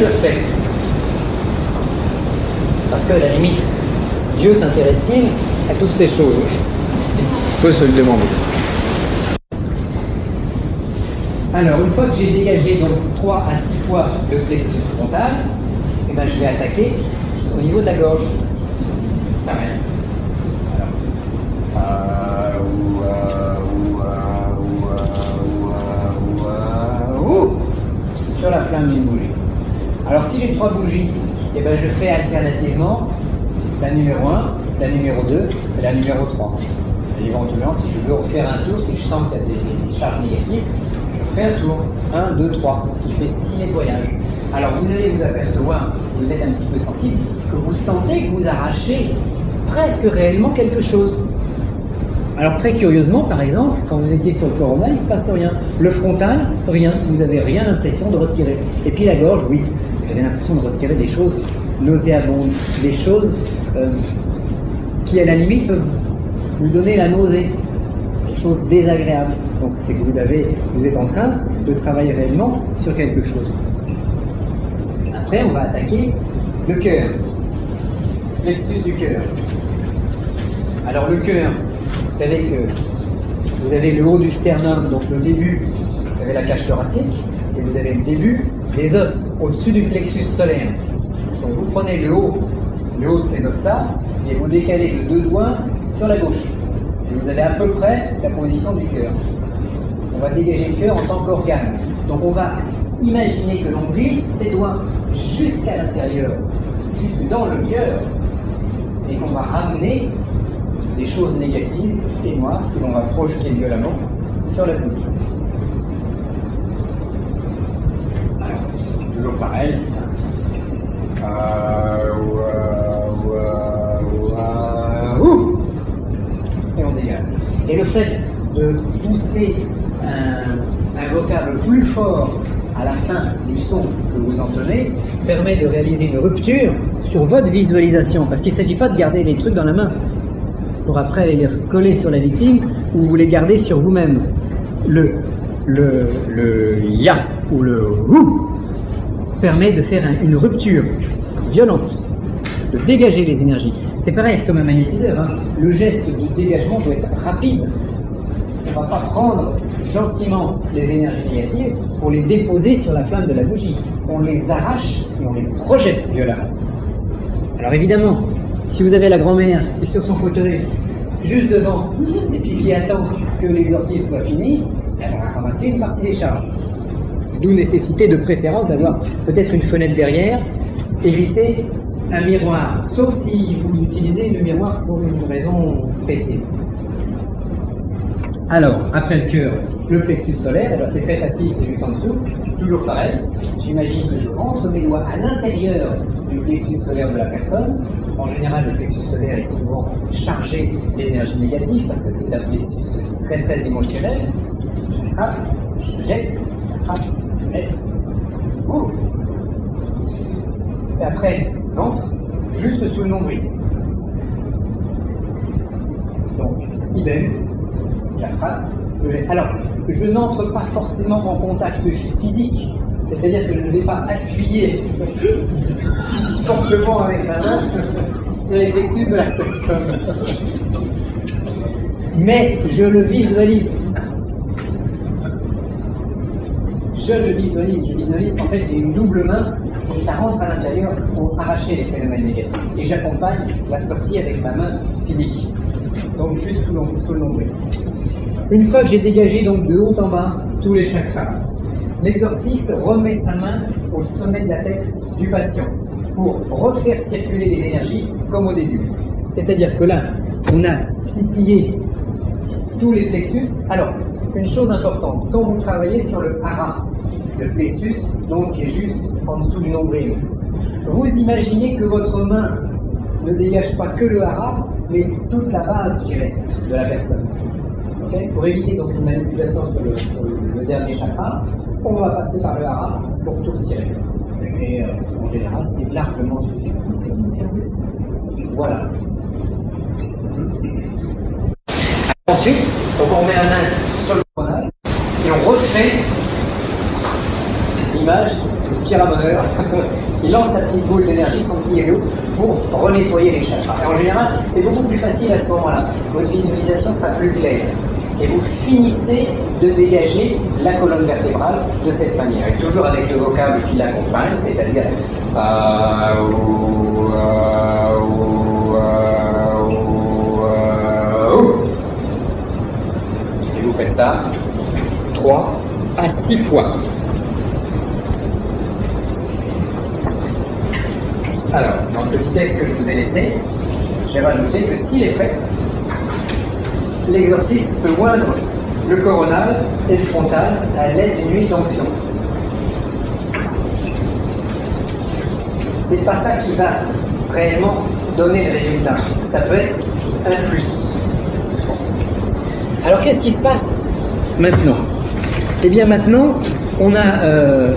je le fais. Parce que à la limite, Dieu s'intéresse-t-il à toutes ces choses? On peut se le demander. Alors, une fois que j'ai dégagé donc 3 à 6 fois le plexus frontal, eh ben, je vais attaquer au niveau de la gorge. Pareil. Sur la flamme d'une bougie. Alors, si j'ai 3 bougies, eh ben, je fais alternativement la numéro 1, la numéro 2 et la numéro 3. Et éventuellement, si je veux refaire un tour, si je sens qu'il y a des charges négatives, je fais un tour. 1, 2, 3, ce qui fait 6 nettoyages. Alors vous allez vous apercevoir, si vous êtes un petit peu sensible, que vous sentez que vous arrachez presque réellement quelque chose. Alors très curieusement, par exemple, quand vous étiez sur le coronal, il ne se passe rien. Le frontal, rien. Vous n'avez rien l'impression de retirer. Et puis la gorge, oui. Vous avez l'impression de retirer des choses nauséabondes, des choses qui à la limite peuvent vous donner la nausée, des choses désagréables. Donc c'est que vous êtes en train de travailler réellement sur quelque chose. Après, on va attaquer le cœur, plexus du cœur. Alors le cœur, vous savez que vous avez le haut du sternum, donc le début, vous avez la cage thoracique, et vous avez le début des os au-dessus du plexus solaire. Donc vous prenez le haut de ces os-là, et vous décalez de 2 doigts sur la gauche. Et vous avez à peu près la position du cœur. On va dégager le cœur en tant qu'organe. Donc on va imaginer que l'on glisse ses doigts jusqu'à l'intérieur, jusque dans le cœur, et qu'on va ramener des choses négatives et noires que l'on va projeter violemment sur la bougie. Alors, toujours pareil. Et on dégage. Et le fait de pousser un vocable plus fort à la fin du son que vous entendez permet de réaliser une rupture sur votre visualisation, parce qu'il ne s'agit pas de garder les trucs dans la main pour après les coller sur la victime, ou vous les gardez sur vous-même. Le ya ou le ou permet de faire une rupture violente, de dégager les énergies. C'est pareil, c'est comme un magnétiseur, hein. Le geste de dégagement doit être rapide. On ne va pas prendre gentiment les énergies négatives pour les déposer sur la flamme de la bougie. On les arrache et on les projette violemment. Alors évidemment, si vous avez la grand-mère qui est sur son fauteuil, juste devant, et puis qui attend que l'exorcisme soit fini, elle va ramasser une partie des charges. D'où nécessité de préférence d'avoir peut-être une fenêtre derrière, éviter un miroir, sauf si vous utilisez le miroir pour une raison précise. Alors, après le cœur, le plexus solaire, alors c'est très facile, c'est juste en dessous, toujours pareil. J'imagine que je rentre mes doigts à l'intérieur du plexus solaire de la personne. En général, le plexus solaire est souvent chargé d'énergie négative parce que c'est un plexus très très émotionnel. J'attrape, je jette, j'attrape, je jette. Ouh. Et après, ventre, juste sous le nombril. Donc, idem. J'attrape, je jette. Alors, je n'entre pas forcément en contact physique, c'est-à-dire que je ne vais pas appuyer fortement avec ma main sur les plexus de la personne. Mais je le visualise. Je visualise qu'en fait c'est une double main, et ça rentre à l'intérieur pour arracher les phénomènes négatifs. Et j'accompagne la sortie avec ma main physique. Donc juste sous le nombril. Une fois que j'ai dégagé donc de haut en bas tous les chakras, l'exorciste remet sa main au sommet de la tête du patient pour refaire circuler les énergies comme au début. C'est-à-dire que là, on a titillé tous les plexus. Alors, une chose importante, quand vous travaillez sur le hara, le plexus donc qui est juste en dessous du nombril, vous imaginez que votre main ne dégage pas que le hara, mais toute la base, je dirais, de la personne. Okay. Pour éviter donc une manipulation sur le dernier chakra, on va passer par le hara pour tout retirer. Et en général, c'est largement suffisant. Voilà. Ensuite, donc on met la main sur le coronal et on refait l'image petit ramoneur, qui lance sa petite boule d'énergie, son petit yo pour renettoyer les chakras. Et en général, c'est beaucoup plus facile à ce moment-là. Votre visualisation sera plus claire. Et vous finissez de dégager la colonne vertébrale de cette manière. Et toujours avec le vocable qui l'accompagne, c'est-à-dire et vous faites ça 3 à 6 fois. Alors, dans le petit texte que je vous ai laissé, j'ai rajouté que s'il est prêt, l'exorciste peut moindre le coronal et le frontal à l'aide d'une huile d'onction. C'est pas ça qui va réellement donner le résultat. Ça peut être un plus. Alors qu'est-ce qui se passe maintenant? Eh bien maintenant, on a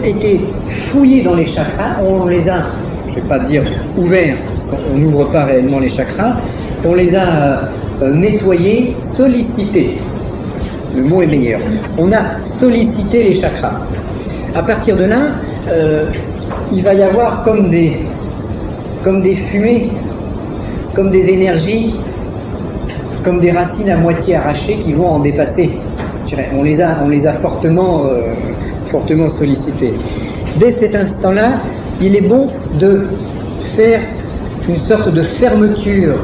été fouillé dans les chakras, on les a, je ne vais pas dire ouverts, parce qu'on n'ouvre pas réellement les chakras, on les a nettoyés, sollicités. Le mot est meilleur. On a sollicité les chakras. À partir de là, il va y avoir comme des fumées, comme des énergies, comme des racines à moitié arrachées qui vont en dépasser. Je dirais, on les a fortement sollicités. Dès cet instant-là, il est bon de faire une sorte de fermeture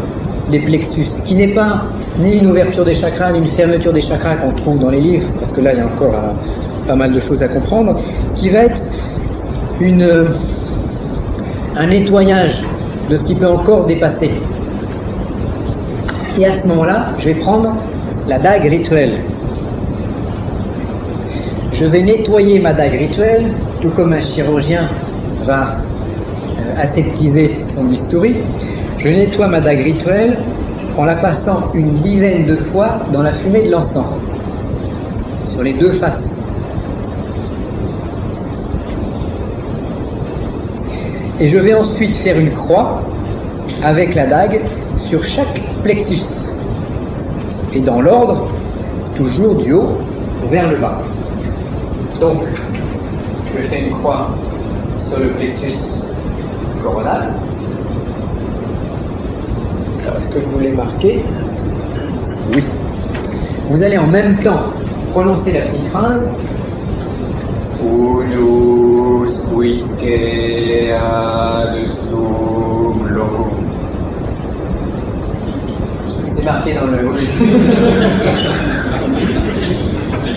des plexus, qui n'est pas ni une ouverture des chakras, ni une fermeture des chakras qu'on trouve dans les livres, parce que là, il y a encore pas mal de choses à comprendre, qui va être un nettoyage de ce qui peut encore dépasser. Et à ce moment-là, je vais prendre la dague rituelle. Je vais nettoyer ma dague rituelle, tout comme un chirurgien va aseptiser son bistouri. Je nettoie ma dague rituelle en la passant une dizaine de fois dans la fumée de l'encens, sur les deux faces. Et je vais ensuite faire une croix avec la dague sur chaque plexus. Et dans l'ordre, toujours du haut vers le bas. Donc, je fais une croix sur le plexus coronal. Alors, est-ce que je voulais marquer? Oui. Vous allez en même temps prononcer la petite phrase. Unus quisque ad sum locum. C'est marqué dans le.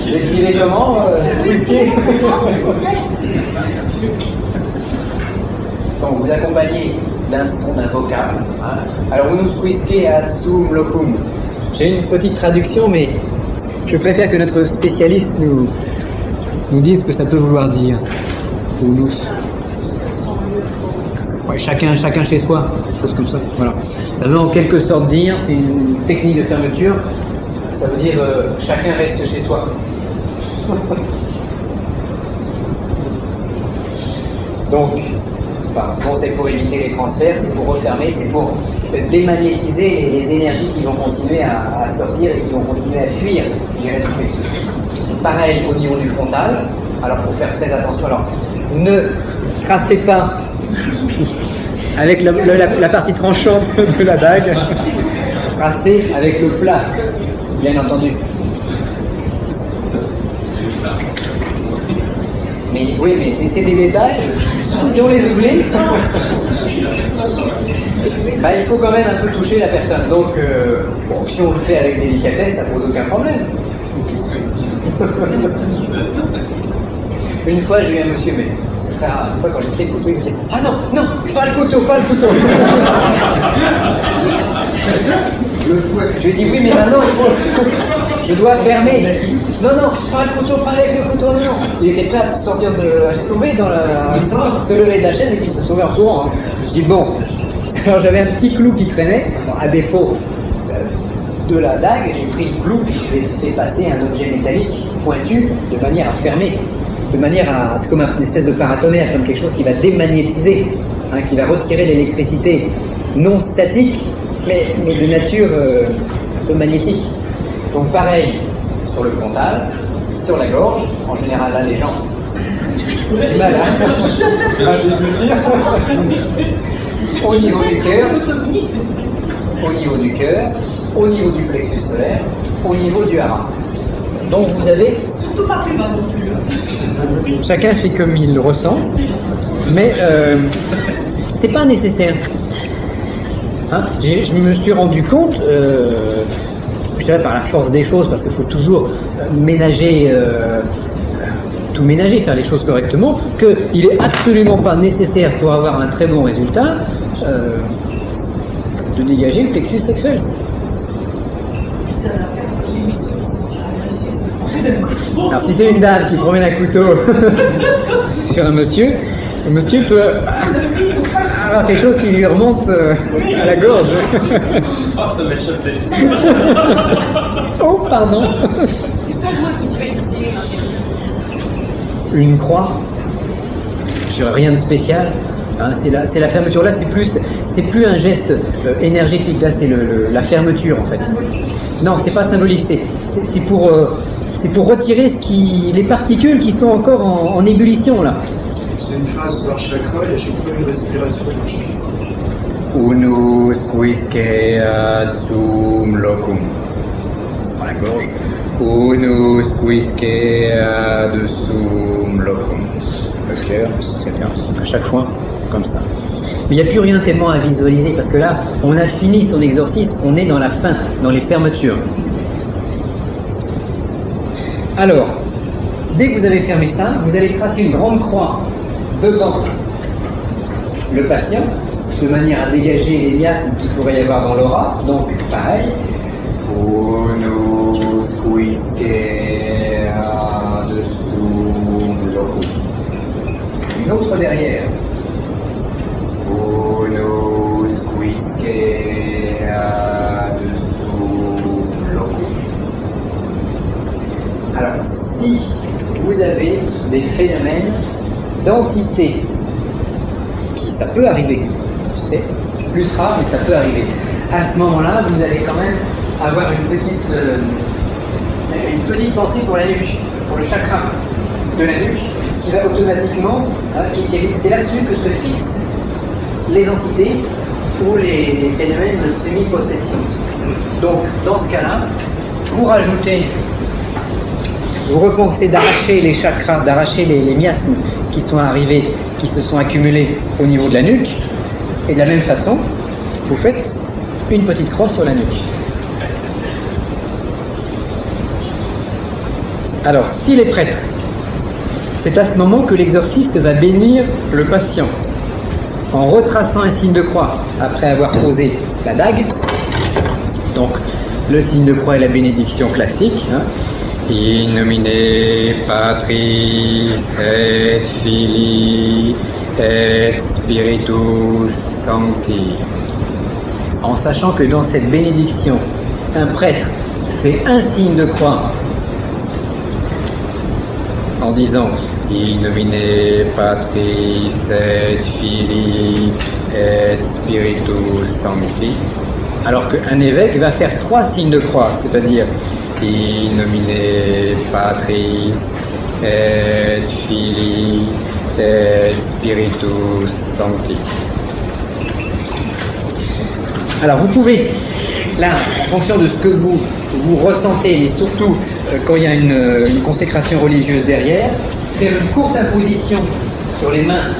L'écrivez comment quisque. Donc vous accompagnez d'un son, d'un vocable. Hein. Alors unus quisque ad sum locum. J'ai une petite traduction, mais je préfère que notre spécialiste nous dise ce que ça peut vouloir dire. Unus. Ouais, chacun chez soi, chose comme ça. Voilà. Ça veut en quelque sorte dire, c'est une technique de fermeture, ça veut dire chacun reste chez soi. Donc, bon, c'est pour éviter les transferts, c'est pour refermer, c'est pour démagnétiser les énergies qui vont continuer à sortir et qui vont continuer à fuir, gérer tout ça. Pareil au niveau du frontal. Alors, il faut faire très attention. Alors, ne tracez pas avec la partie tranchante de la dague. Tracez avec le plat, bien entendu. Mais oui, mais c'est des détails. Si on les oublie, il faut quand même un peu toucher la personne. Donc, bon, si on le fait avec délicatesse, ça pose aucun problème. Une fois, j'ai eu un monsieur, mais c'est très rare. Une fois, quand j'ai pris le couteau, il me dit « Ah non, non, pas le couteau, pas le couteau !» Je lui ai dit « Oui, mais maintenant, je dois fermer. » Il a dit « Non, non, pas le couteau, pas avec le couteau, non !» Il était prêt à sortir à se sauver se lever de la chaise et puis se sauver en courant. Hein. Je dis « Bon. » Alors, j'avais un petit clou qui traînait, à défaut de la dague, j'ai pris le clou puis je lui ai fait passer un objet métallique pointu de manière à fermer. De manière à... C'est comme une espèce de paratonnerre, comme quelque chose qui va démagnétiser, hein, qui va retirer l'électricité non statique, mais de nature un peu magnétique. Donc pareil sur le frontal, sur la gorge. En général, là, les gens ont du mal à au niveau du cœur, au niveau du cœur, au niveau du plexus solaire, au niveau du hara. Donc vous avez... Surtout pas plus bas non plus. Chacun fait comme il le ressent, mais c'est pas nécessaire. Hein, je me suis rendu compte, je dirais par la force des choses, parce qu'il faut toujours ménager, tout ménager, faire les choses correctement, qu'il est absolument pas nécessaire pour avoir un très bon résultat de dégager le plexus sexuel. Ça va faire l'émission sur alors si c'est une dame qui promène un couteau sur un monsieur, le monsieur peut avoir quelque chose qui lui remonte à la gorge. Oh, ça m'a échappé. Oh, pardon. Est-ce qu'on doit visualiser Une croix, sur rien de spécial. Hein, c'est la fermeture. Là, c'est plus un geste énergétique. Là, c'est la fermeture en fait. Non, c'est pas symbolique. C'est pour retirer les particules qui sont encore en ébullition là. C'est une phrase par chakra et à chaque fois une respiration par chakra. Unus quisque ad sum locum. Dans la gorge. Unus quisque ad sum locum. Le cœur, etc. Donc à chaque fois, comme ça. Mais il n'y a plus rien tellement à visualiser parce que là, on a fini son exorcisme, on est dans la fin, dans les fermetures. Alors, dès que vous avez fermé ça, vous allez tracer une grande croix devant le patient, de manière à dégager les miasmes qu'il pourrait y avoir dans l'aura. Donc, pareil. Unus quisque ad sum locum. Une autre derrière. Unus quisque ad sum locum. Alors, si vous avez des phénomènes d'entité, ça peut arriver, c'est plus rare, mais ça peut arriver. À ce moment-là, vous allez quand même avoir une petite pensée pour la nuque, pour le chakra de la nuque, qui va automatiquement, c'est là-dessus que se fixent les entités ou les phénomènes de semi-possession. Donc, dans ce cas-là, vous repensez d'arracher les chakras, d'arracher les miasmes qui sont arrivés, qui se sont accumulés au niveau de la nuque, et de la même façon, vous faites une petite croix sur la nuque. Alors, s'il est prêtre, c'est à ce moment que l'exorciste va bénir le patient en retraçant un signe de croix après avoir posé la dague. Donc, le signe de croix est la bénédiction classique. Hein. In nomine Patris et Filii et Spiritus Sancti. En sachant que dans cette bénédiction, un prêtre fait un signe de croix en disant In nomine Patris et Filii et Spiritus Sancti, alors qu'un évêque va faire 3 signes de croix, c'est-à-dire In nomine Patris et Filii et Spiritus Sancti. Alors vous pouvez, là, en fonction de ce que vous ressentez, mais surtout quand il y a une consécration religieuse derrière, faire une courte imposition sur les mains,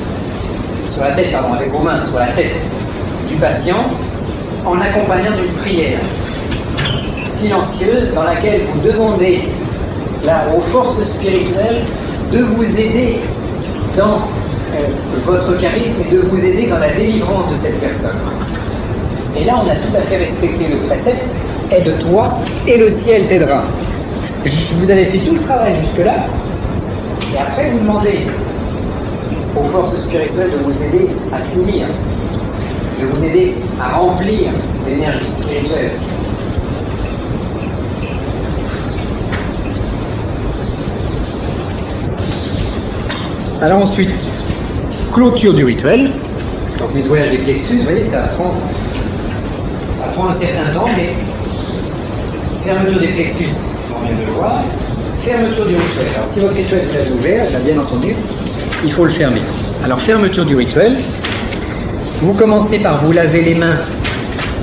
sur la tête, pardon, avec vos mains, sur la tête du patient, en accompagnant d'une prière silencieuse dans laquelle vous demandez là, aux forces spirituelles de vous aider dans votre charisme et de vous aider dans la délivrance de cette personne. Et là, on a tout à fait respecté le précepte « Aide-toi et le ciel t'aidera ». Vous avez fait tout le travail jusque-là, et après vous demandez aux forces spirituelles de vous aider à finir, de vous aider à remplir l'énergie spirituelle. Alors ensuite, clôture du rituel. Donc nettoyage des plexus, vous voyez, ça prend un certain temps, mais fermeture des plexus, on vient de le voir. fermeture du rituel. Alors si votre rituel est ouvert, bien entendu, il faut le fermer. Alors fermeture du rituel, vous commencez par vous laver les mains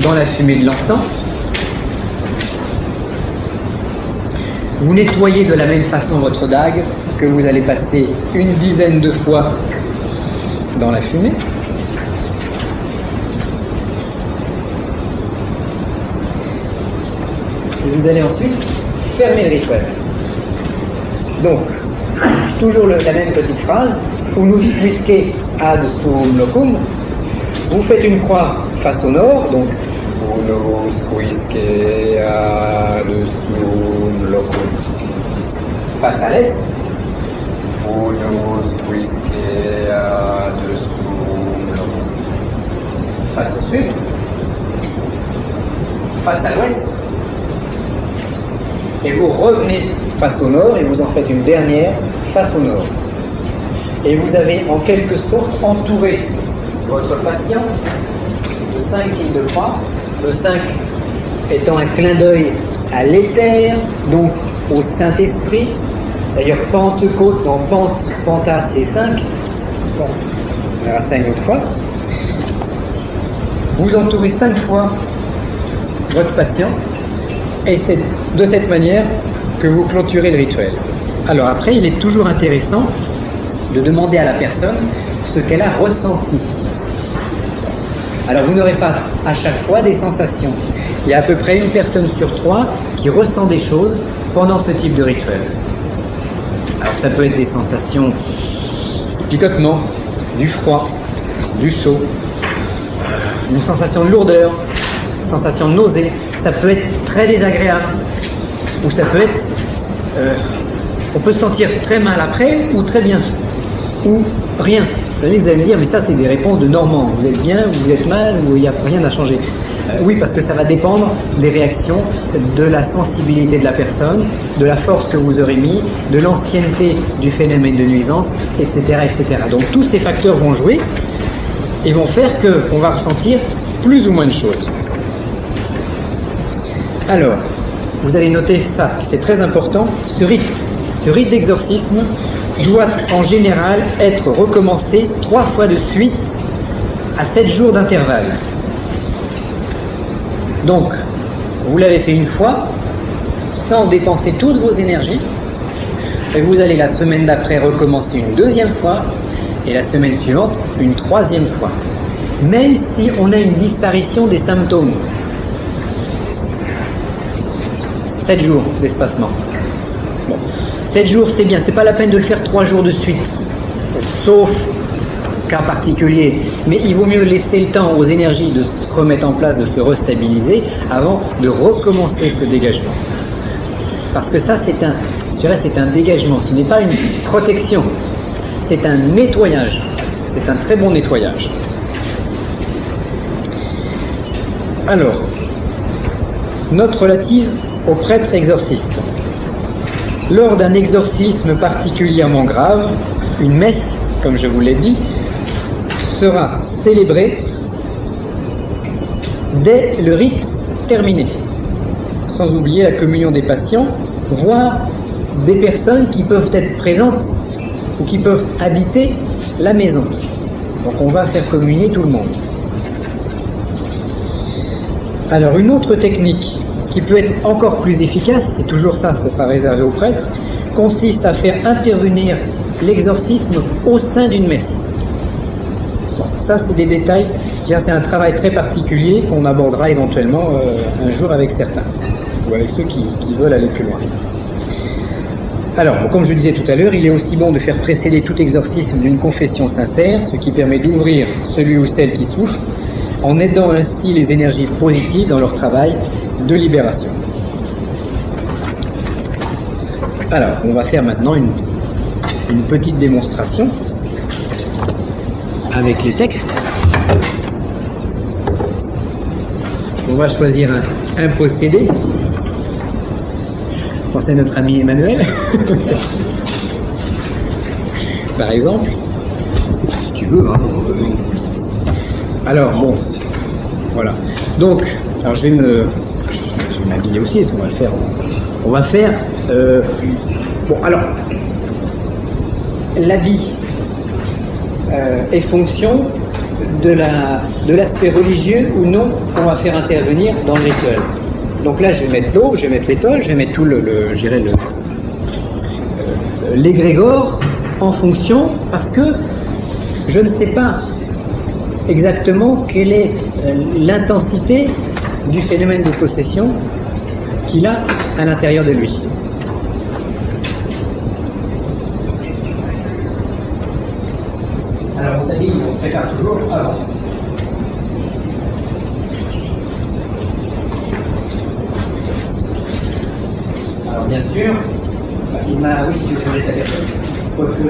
dans la fumée de l'encens. Vous nettoyez de la même façon votre dague que vous allez passer une dizaine de fois dans la fumée. Et vous allez ensuite fermer le rituel. Donc, toujours la même petite phrase. Unus quisque ad sum locum. Vous faites une croix face au nord, donc Unus quisque ad sum locum. Face à l'est. Unus quisque ad sum locum. Face au sud. Face à l'ouest. Et vous revenez face au nord et vous en faites une dernière face au nord. Et vous avez en quelque sorte entouré votre patient de 5 signes de croix, le 5 étant un clin d'œil à l'éther, donc au Saint-Esprit. D'ailleurs, Pentecôte, dans Penta, c'est 5. Bon, on verra ça une autre fois. Vous entourez 5 fois votre patient. Et c'est de cette manière que vous clôturez le rituel. Alors après, il est toujours intéressant de demander à la personne ce qu'elle a ressenti. Alors vous n'aurez pas à chaque fois des sensations. Il y a à peu près une personne sur 3 qui ressent des choses pendant ce type de rituel. Alors ça peut être des sensations de picotement, du froid, du chaud, une sensation de lourdeur, sensation de nausée. Ça peut être très désagréable, ou ça peut être... on peut se sentir très mal après, ou très bien, ou rien. Vous allez me dire, mais ça c'est des réponses de Normand. Vous êtes bien, ou vous êtes mal, ou il n'y a rien à changer. Oui, parce que ça va dépendre des réactions, de la sensibilité de la personne, de la force que vous aurez mis, de l'ancienneté du phénomène de nuisance, etc., etc. Donc tous ces facteurs vont jouer et vont faire qu'on va ressentir plus ou moins de choses. Alors, vous allez noter ça, c'est très important, ce rite d'exorcisme doit en général être recommencé 3 fois de suite à 7 jours d'intervalle. Donc, vous l'avez fait une fois, sans dépenser toutes vos énergies, et vous allez la semaine d'après recommencer une 2e fois, et la semaine suivante, une 3e fois. Même si on a une disparition des symptômes. 7 jours d'espacement. Bon. 7 jours, c'est bien. C'est pas la peine de le faire 3 jours de suite. Sauf cas particulier. Mais il vaut mieux laisser le temps aux énergies de se remettre en place, de se restabiliser, avant de recommencer ce dégagement. Parce que ça, c'est un dégagement. Ce n'est pas une protection. C'est un nettoyage. C'est un très bon nettoyage. Alors, note relative au prêtre exorciste. Lors d'un exorcisme particulièrement grave, une messe, comme je vous l'ai dit, sera célébrée dès le rite terminé, sans oublier la communion des patients, voire des personnes qui peuvent être présentes ou qui peuvent habiter la maison. Donc on va faire communier tout le monde. Alors une autre technique qui peut être encore plus efficace, c'est toujours ça sera réservé aux prêtres, consiste à faire intervenir l'exorcisme au sein d'une messe. Bon, ça c'est des détails, c'est un travail très particulier qu'on abordera éventuellement un jour avec certains, ou avec ceux qui veulent aller plus loin. Alors, comme je disais tout à l'heure, il est aussi bon de faire précéder tout exorcisme d'une confession sincère, ce qui permet d'ouvrir celui ou celle qui souffre, en aidant ainsi les énergies positives dans leur travail de libération. Alors, on va faire maintenant une petite démonstration avec les textes. On va choisir un procédé. Pensez à notre ami Emmanuel, par exemple, si tu veux. Hein. Alors, bon, voilà. Donc, alors je vais m'habiller aussi, est-ce qu'on va le faire? On va faire Bon, alors, l'habit est fonction de l'aspect religieux ou non qu'on va faire intervenir dans le rituel. Donc là, je vais mettre l'eau, je vais mettre l'étole, je vais mettre tout l'égrégore en fonction, parce que je ne sais pas exactement quelle est l'intensité du phénomène de possession qu'il a à l'intérieur de lui. Alors on s'habille, on se prépare toujours avant. Alors bien sûr, il m'a... Oui, si tu veux changer ta personne. Quoique...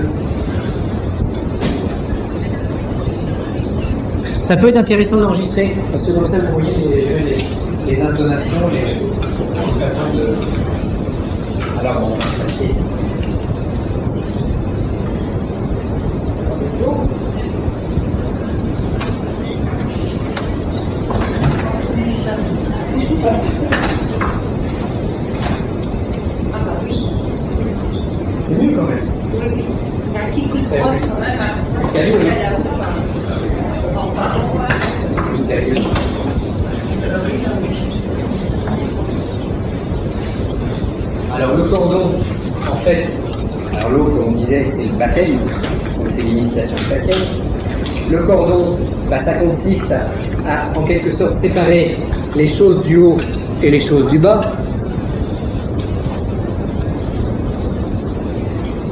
Ça peut être intéressant d'enregistrer, parce que comme ça vous voyez les intonations, les façons de... Alors bon, on va passer... C'est mieux quand même. Oui. Un petit coup de brosse quand même. Salut, oui. Plus sérieux. Alors le cordon, en fait, alors l'eau, comme on disait, c'est le baptême, donc c'est l'initiation chrétienne. Le cordon, ça consiste à, en quelque sorte, séparer les choses du haut et les choses du bas.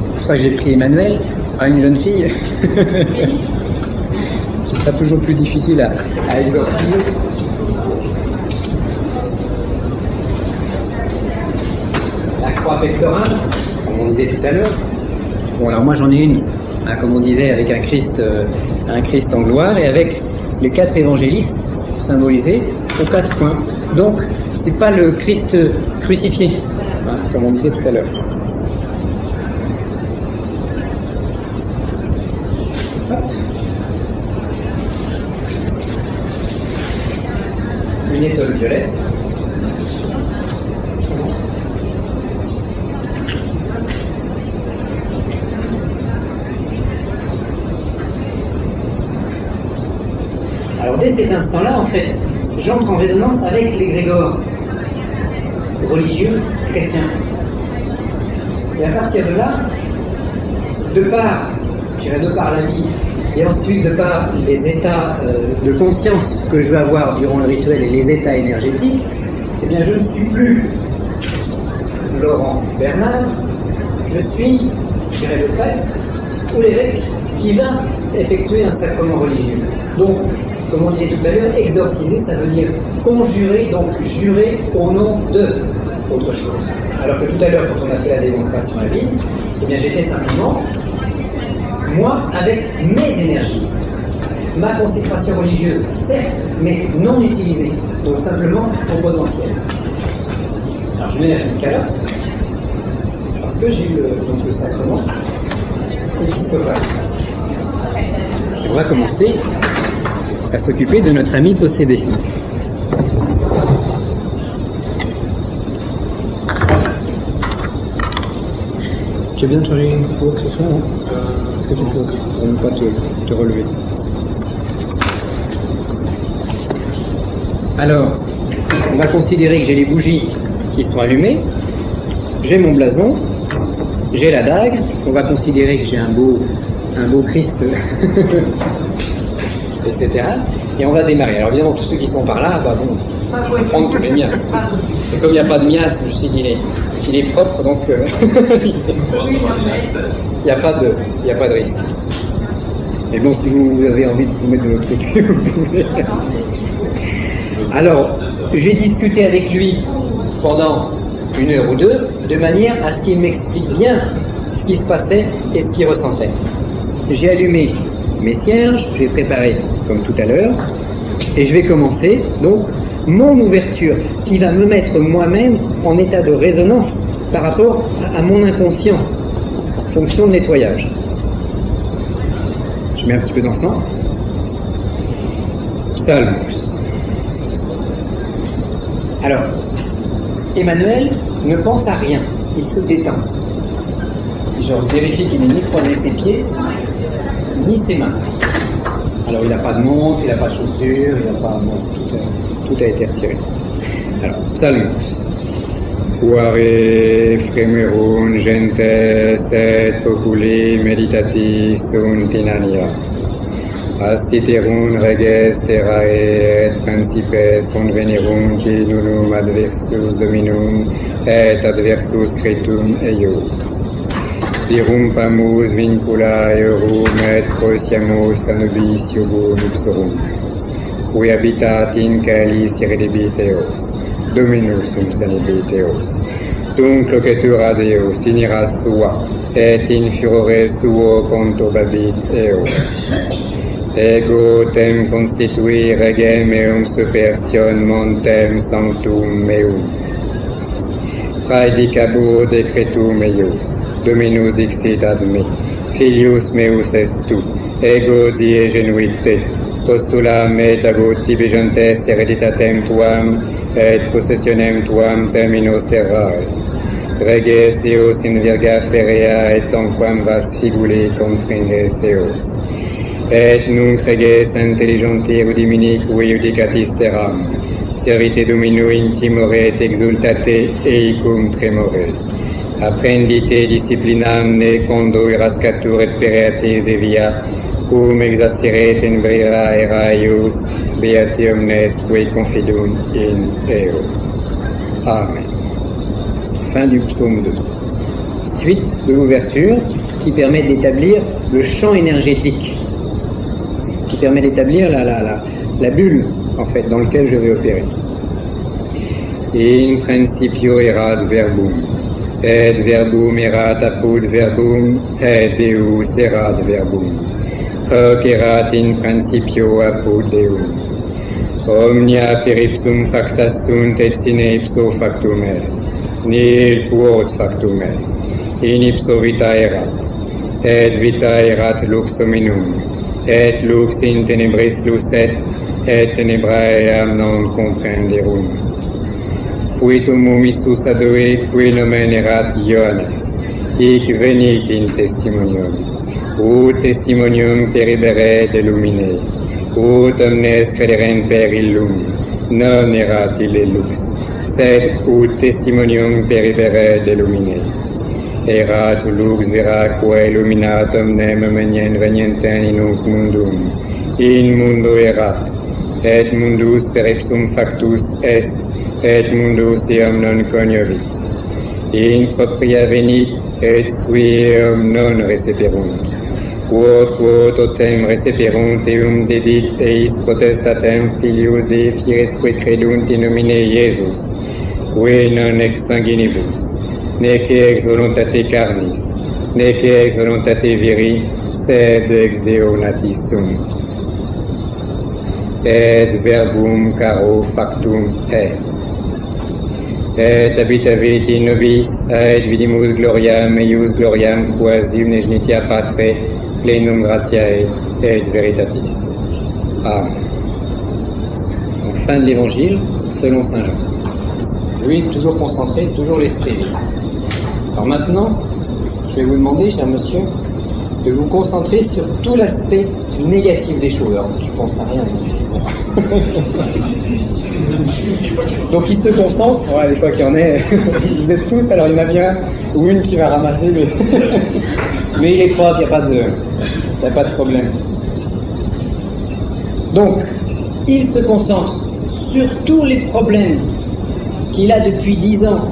C'est pour ça que j'ai pris Emmanuel, à une jeune fille. Ce sera toujours plus difficile à exorciser. La croix pectorale, comme on disait tout à l'heure. Bon, alors moi j'en ai une, hein, comme on disait, avec un Christ en gloire et avec les 4 évangélistes symbolisés aux 4 coins. Donc, c'est pas le Christ crucifié, hein, comme on disait tout à l'heure. Une étole violette. Alors dès cet instant-là, en fait, j'entre en résonance avec l'égrégore religieux chrétien. Et à partir de là, de par la vie, et ensuite de par les états de conscience que je vais avoir durant le rituel et les états énergétiques, eh bien je ne suis plus Laurent Bernard, je suis, le prêtre ou l'évêque qui va effectuer un sacrement religieux. Donc, comme on disait tout à l'heure, exorciser, ça veut dire conjurer, donc jurer au nom de autre chose. Alors que tout à l'heure, quand on a fait la démonstration à vide, eh bien j'étais simplement moi avec mes énergies. Ma consécration religieuse, certes, mais non utilisée. Donc simplement au potentiel. Alors je mets la petite calotte, parce que j'ai eu le sacrement épiscopal. On va commencer à s'occuper de notre ami possédé. Tu as besoin de changer quoi que ce soit, non? Est-ce que tu peux ne pas te relever? Alors, on va considérer que j'ai les bougies qui sont allumées, j'ai mon blason, j'ai la dague, on va considérer que j'ai un beau Christ, etc. Et on va démarrer. Alors évidemment, tous ceux qui sont par là, vont prendre tous les miasmes. Et comme il n'y a pas de miasme, je sais qu'il est propre, donc il n'y a pas de risque. Mais bon, si vous avez envie de vous mettre de l'autre côté, vous pouvez. Alors, j'ai discuté avec lui pendant 1 heure ou 2, de manière à ce qu'il m'explique bien ce qui se passait et ce qu'il ressentait. J'ai allumé mes cierges, j'ai préparé comme tout à l'heure, et je vais commencer donc mon ouverture qui va me mettre moi-même en état de résonance par rapport à mon inconscient, fonction de nettoyage. Je mets un petit peu d'encens. Psalmus. Alors, Emmanuel ne pense à rien, il se détend. je vérifie qu'il n'ait ni croisé ses pieds, ni ses mains. Alors il n'a pas de montre, il n'a pas de chaussures, il n'a pas... Bon, tout a été retiré. Alors, psalmos. Quare fremerun gentes et populi meditatis sunt in ania. Astiterun reges terrae et principes convenirunt qui nulum adversus dominum et adversus cretum eius. Dirumpamus vincula eorum et possiamus anubis iubum ipsorum. Qui habitat in caelis iredibit eos. Dominus sum sanibit eos. Tunc locetura Deus in ira sua, et in furore suo conturbabit eos. Ego tem constitui regem eum supersion montem sanctum meum. Praedicabur decretum eius. Dominus dixit ad me. Filius meus est tu. Ego die genuit te. Postulam et agut tibi gentes hereditatem tuam, et possessionem tuam terminus terrae. Reges eos in virga ferea et tanquam vas figuli confringes eos. Et nunc reges intelligenti rudimini qui judicatis terram. Servite Domino in timore et exultate eicum tremore. Apprendite disciplinam ne condo irascatur et pereatis de via, cum exaceret in brira eraius, beati omnes qui confidunt in eo. Amen. Fin du psaume 2. Suite de l'ouverture qui permet d'établir le champ énergétique, qui permet d'établir la bulle, en fait, dans laquelle je vais opérer. In principio erat verbum, et verbum erat apud verbum, et Deus erat verbum. Hoc erat in principio apud Deum. Omnia per ipsum facta sunt et sine ipso factum est. Nil quod factum est. In ipso vita erat. Et vita erat lux hominum. Et lux in tenebris lucet, et tenebrae eam non comprenderum. Fuitum umissus adoe, qui nomen erat Ioannes, hic venit in testimonium. Ut testimonium peribere de lumine, ut omnes crederent per illum, non erat ille lux, sed ut testimonium peribere de lumine. Erat lux veraque illuminat omnem menien venientem in nunc mundum. In mundo erat, et mundus per ipsum factus est, et mundus eum non coniovit. In propria venit, et sui eum non receperunt. Quod totem receperunt eum dedit eis potestatem filius Dei firesque credunt in nomine Iesus, qui non ex sanguinibus, nec ex voluntate carnis, nec ex voluntate viri, sed ex Deo natis sunt. Et verbum caro factum est. Et habitavit in nobis, et vidimus gloriam eius gloriam quasi une genitia patre, plenum gratiae et veritatis. Amen. Donc, fin de l'évangile selon saint Jean. Oui, toujours concentré, toujours l'esprit libre. Alors maintenant, je vais vous demander, cher monsieur, de vous concentrer sur tout l'aspect négatif des choses. Alors, je pense à rien. Donc il se concentre, ouais, des fois qu'il y en a, vous êtes tous, alors il y en a bien ou une qui va ramasser, mais il est propre, il n'y a pas de problème. Donc, il se concentre sur tous les problèmes qu'il a depuis 10 ans.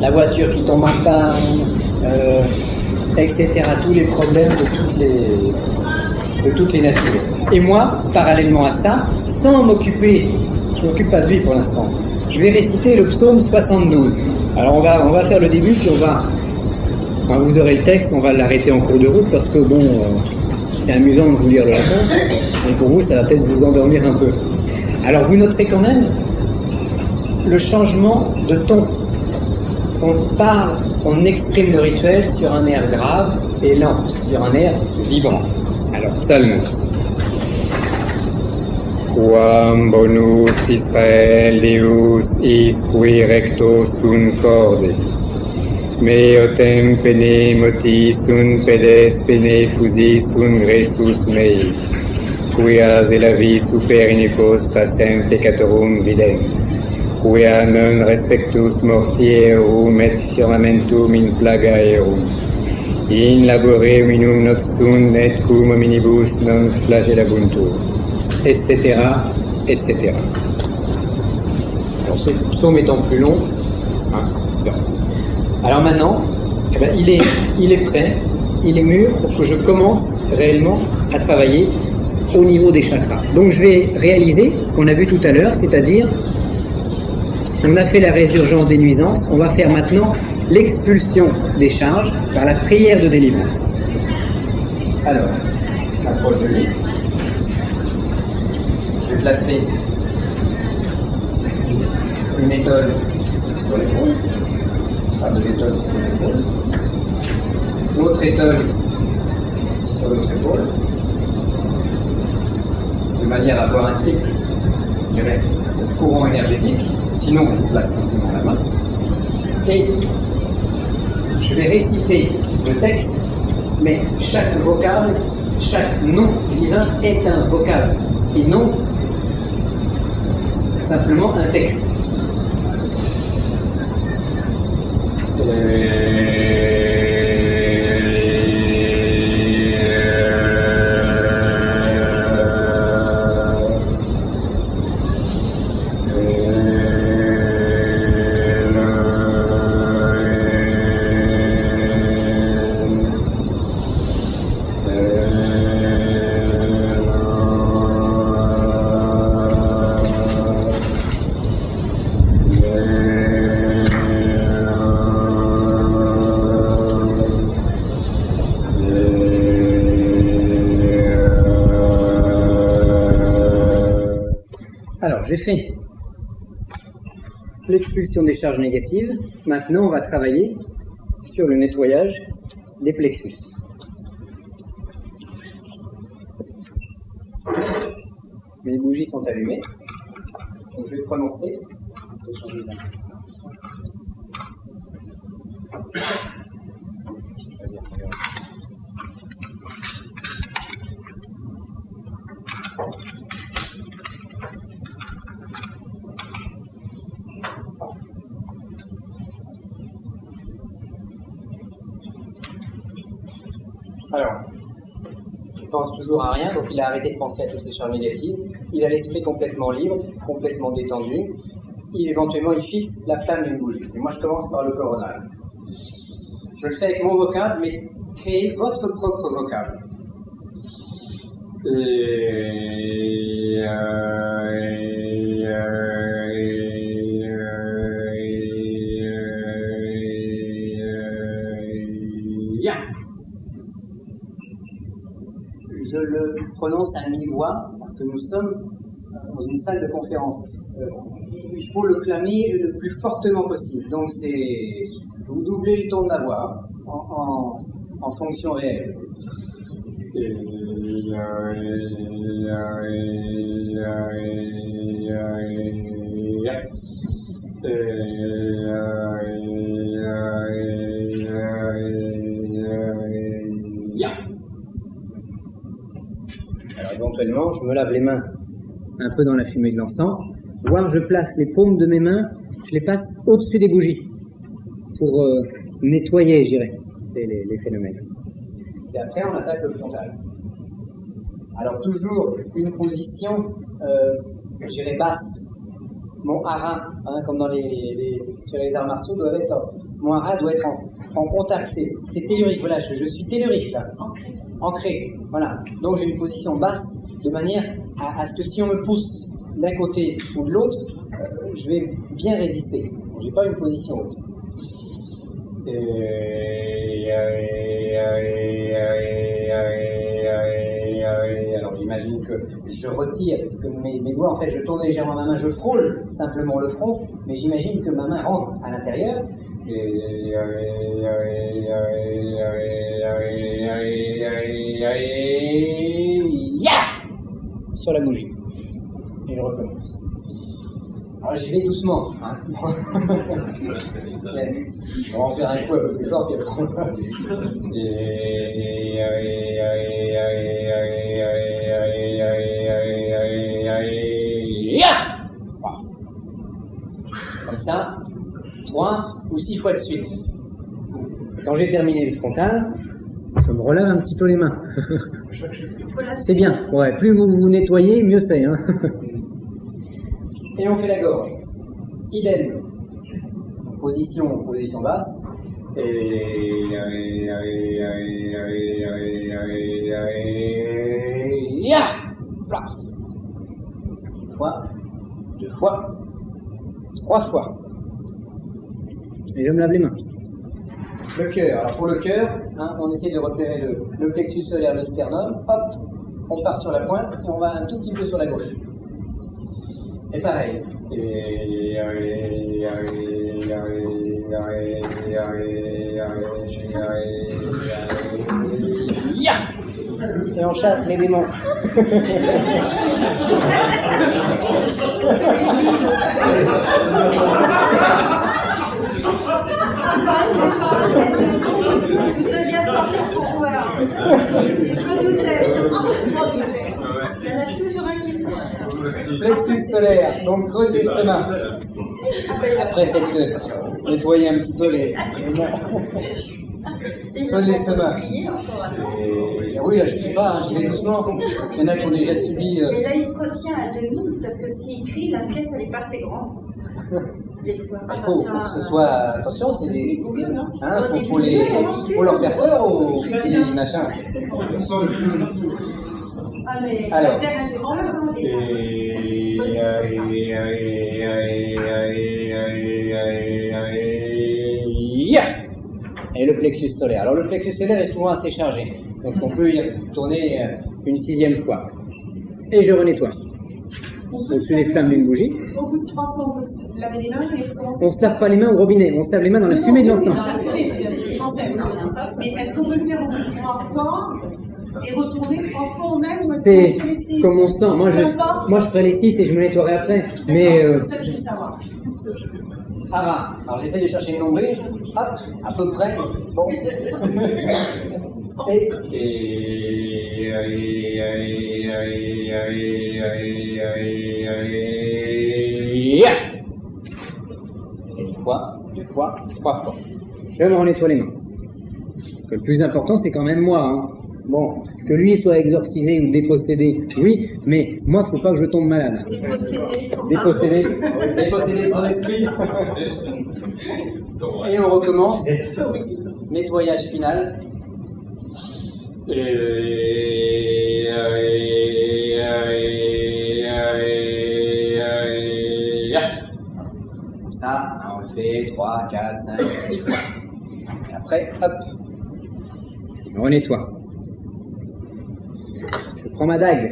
La voiture qui tombe en panne, etc. Tous les problèmes de toutes les natures. Et moi, parallèlement à ça, sans m'occuper, je ne m'occupe pas de lui pour l'instant, je vais réciter le psaume 72. Alors on va faire le début, puis quand vous aurez le texte, on va l'arrêter en cours de route, parce que bon, c'est amusant de vous lire le latin, et pour vous, ça va peut-être vous endormir un peu. Alors vous noterez quand même le changement de ton. On exprime le rituel sur un air grave et lent, sur un air vibrant. Alors, psalmos. Quam bonus Israel Deus is qui recto sunt corde, Me otem pene moti sun pedes pene fusis sun gressus mei, quia zelavi super inipos passem peccatorum videns, quia non respectus mortierum et firmamentum in plaga erum, in labore minum noctum et cum hominibus non flagellabuntur, etc., etc. Alors ce psaume étant plus long, hein, bon. Alors maintenant, eh ben, il est prêt, il est mûr pour que je commence réellement à travailler au niveau des chakras. Donc je vais réaliser ce qu'on a vu tout à l'heure, c'est-à-dire on a fait la résurgence des nuisances, on va faire maintenant l'expulsion des charges par la prière de délivrance. Alors, j'approche de lui, je vais placer une étole sur l'épaule, pas de étole sur l'épaule, l'autre étole sur l'autre épaule, de manière à avoir un triple, je dirais, courant énergétique, sinon je place simplement la main, et je vais réciter le texte, mais chaque vocable, chaque nom divin est un vocable, et non simplement un texte. J'ai fait l'expulsion des charges négatives. Maintenant, on va travailler sur le nettoyage des plexus. Mes bougies sont allumées. Donc, je vais prononcer. Alors, il pense toujours à rien, donc il a arrêté de penser à toutes ces charges négatives. Il a l'esprit complètement libre, complètement détendu. Éventuellement, il fixe la flamme d'une bougie. Et moi, je commence par le coronal. Je le fais avec mon vocable, mais créez votre propre vocable. Je le prononce à mi-voix parce que nous sommes dans une salle de conférence. Il faut le clamer le plus fortement possible. Donc vous doublez le ton de la voix en fonction réelle. Alors éventuellement, je me lave les mains un peu dans la fumée de l'encens, voire je place les paumes de mes mains, je les passe au-dessus des bougies pour nettoyer, je dirais, les phénomènes. Et après, on attaque le frontal. Alors toujours une position, je dirais, basse. Mon hara, comme dans sur les arts martiaux, mon hara doit être en contact. C'est tellurique, voilà, je suis tellurique là. Ancré, voilà. Donc j'ai une position basse de manière à ce que si on me pousse d'un côté ou de l'autre, je vais bien résister. Je n'ai pas une position haute. Alors j'imagine que je retire, que mes doigts, en fait, je tourne légèrement ma main, je frôle simplement le front, mais j'imagine que ma main rentre à l'intérieur. Sur la bougie. Et je recommence. Alors j'y vais doucement. Hein. On va en faire un coup un peu plus fort. Comme ça, 3 ou 6 fois de suite. Quand j'ai terminé le frontal, ça me relève un petit peu les mains. C'est bien. Ouais, plus vous vous nettoyez, mieux c'est. Hein. Et on fait la gorge. Idem. Position basse. Une fois, 2 fois, 3 fois. Et je me lave les mains. Le cœur. Alors pour le cœur, hein, on essaie de repérer le plexus solaire, le sternum. Hop, on part sur la pointe et on va un tout petit peu sur la gauche. Et pareil. Et on chasse les démons. Je voudrais bien sortir pour voir. Je redoutais. Il y en a toujours un qui sort. Plexus solaire, donc creuse l'estomac. Après cette nettoyer un petit peu les creuse l'estomac. Et oui, là je crie pas, hein, j'y vais doucement. Il y en a qui ont déjà subi. Mais là il se retient à demi parce que s'il crie, la pièce elle est pas assez grande. Il faut que ce soit. Attention, c'est des. Hein, faut leur faire peur aux petits machins. Ah, mais Alors. la terre elle est grande. Et le plexus solaire. Alors le plexus solaire est souvent assez chargé, donc on peut y tourner une 6e fois. Et je renettoie. Au-dessus des flammes d'une bougie. Au bout de 3 fois, on peut se laver les mains et commencer. On se lave pas les mains au robinet, on se lave les mains dans la fumée de l'encens. Dans la fumée, c'est bien, je pensais. Mais est-ce qu'on peut le faire au bout de 3 fois et retourner 3 fois au même ou est-ce C'est qu'on fait les 6? comme on sent. Moi je ferai les 6 et je me nettoierai après. Mais C'est ça que je veux savoir. alors j'essaie de chercher le nombril. Hop, à peu près. Bon. Une fois, 2 fois, 3 fois. Je me renettoie les mains. Parce que le plus important, c'est quand même moi. Hein. Bon, que lui soit exorcisé ou dépossédé, oui, mais moi, faut pas que je tombe malade. Dépossédé de son esprit. Et on recommence. Nettoyage final. Comme ça, on le fait 3, 4, 5, 6 fois. Et après, hop, on renettoie. Je prends ma dague.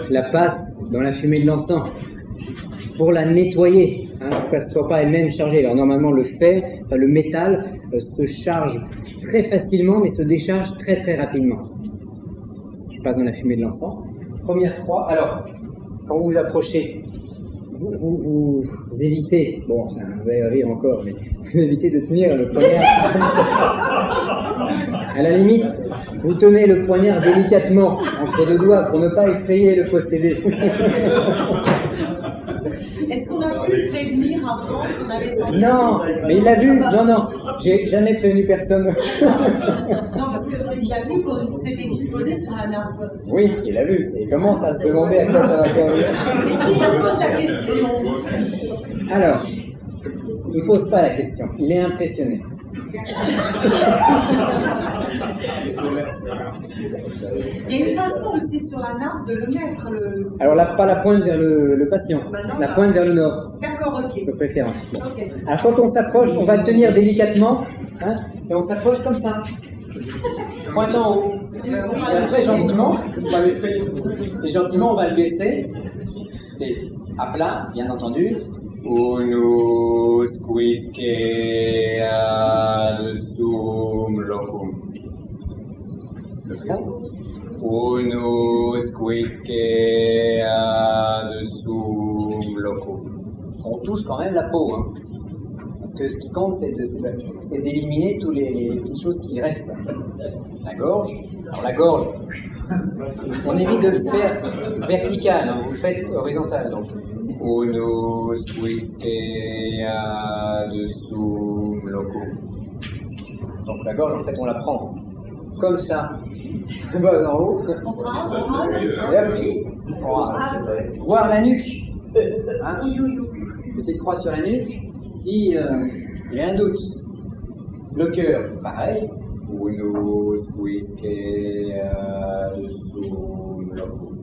Je la passe dans la fumée de l'encens pour la nettoyer, hein, pour qu'elle ne soit pas elle-même chargée. Alors normalement le fer, enfin, le métal se charge très facilement mais se décharge très très rapidement. Je passe dans la fumée de l'encens. Première croix. Alors, quand vous vous approchez, vous évitez, bon, vous allez rire encore, mais vous évitez de tenir le poignard. À la limite, vous tenez le poignard délicatement entre 2 doigts pour ne pas effrayer le possédé. Est-ce qu'on a pu prévenir avant qu'on avait ça? Non, mais il l'a vu. Non, j'ai jamais prévenu personne. Non, parce qu'il a vu qu'on s'était disposé sur la nappe. Oui, il l'a vu. Et il commence à se demander à quoi ça va servir. Mais s'il pose la question. Alors, il pose pas la question. Il est impressionné. Il y a une façon aussi sur la nappe de le mettre. Alors là, pas la pointe vers le patient, la pointe vers le nord, D'accord, ok. de préférence. Bon. Ok. Alors quand on s'approche, on va le tenir délicatement, hein, et on s'approche comme ça, pointe en haut. Et après, gentiment, on va le baisser, et à plat, bien entendu. Unus quisque ad sum locum. Le front. Unus quisque ad la peau. Hein. Parce que ce qui compte, c'est d'éliminer toutes les petites choses qui restent. La gorge. Alors la gorge, on évite de le faire vertical, hein, vous le faites horizontal. Donc. Unus quisque adusum locum. Donc la gorge, en fait, on la prend comme ça, bas en haut, et appuie. Voilà. Voir la nuque. Hein? Petite croix sur la nuque. Si il y a un doute. Le cœur, pareil. Unus quisque adusum locum.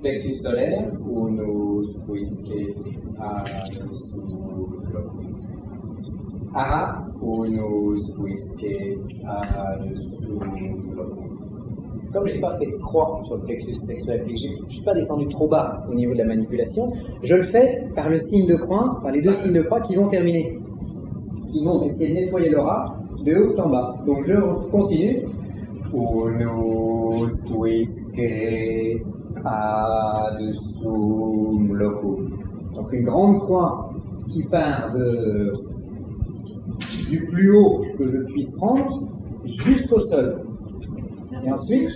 Plexus solaire. Unus quisque adusum locum. Ara. Unus quisque adusum locum. Comme je n'ai pas fait de croix sur le plexus sexuel, je ne suis pas descendu trop bas au niveau de la manipulation, je le fais par le signe de croix, par les deux signes de croix qui vont terminer, qui vont essayer de nettoyer l'aura de haut en bas. Donc je continue. Unus quisque adusum locum. Donc une grande croix qui part du plus haut que je puisse prendre jusqu'au sol. Et ensuite,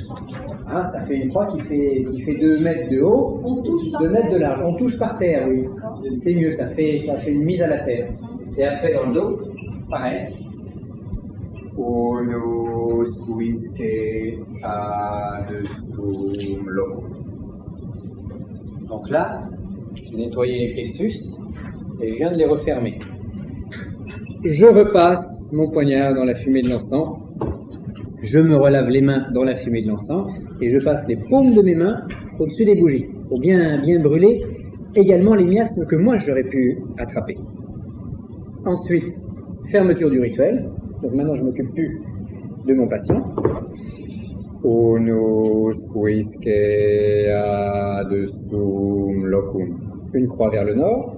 hein, ça fait une croix qui fait 2 mètres de haut, 2 mètres de large. On touche par terre, oui. C'est mieux, ça fait une mise à la terre. Et après dans le dos, pareil. Unus quisque adusum locum. Donc là, j'ai nettoyé les plexus et je viens de les refermer. Je repasse mon poignard dans la fumée de l'encens. Je me relave les mains dans la fumée de l'encens et je passe les paumes de mes mains au-dessus des bougies pour bien brûler également les miasmes que moi j'aurais pu attraper. Ensuite, fermeture du rituel. Donc maintenant je ne m'occupe plus de mon patient. Unus quisque adusum locum. Une croix vers le nord.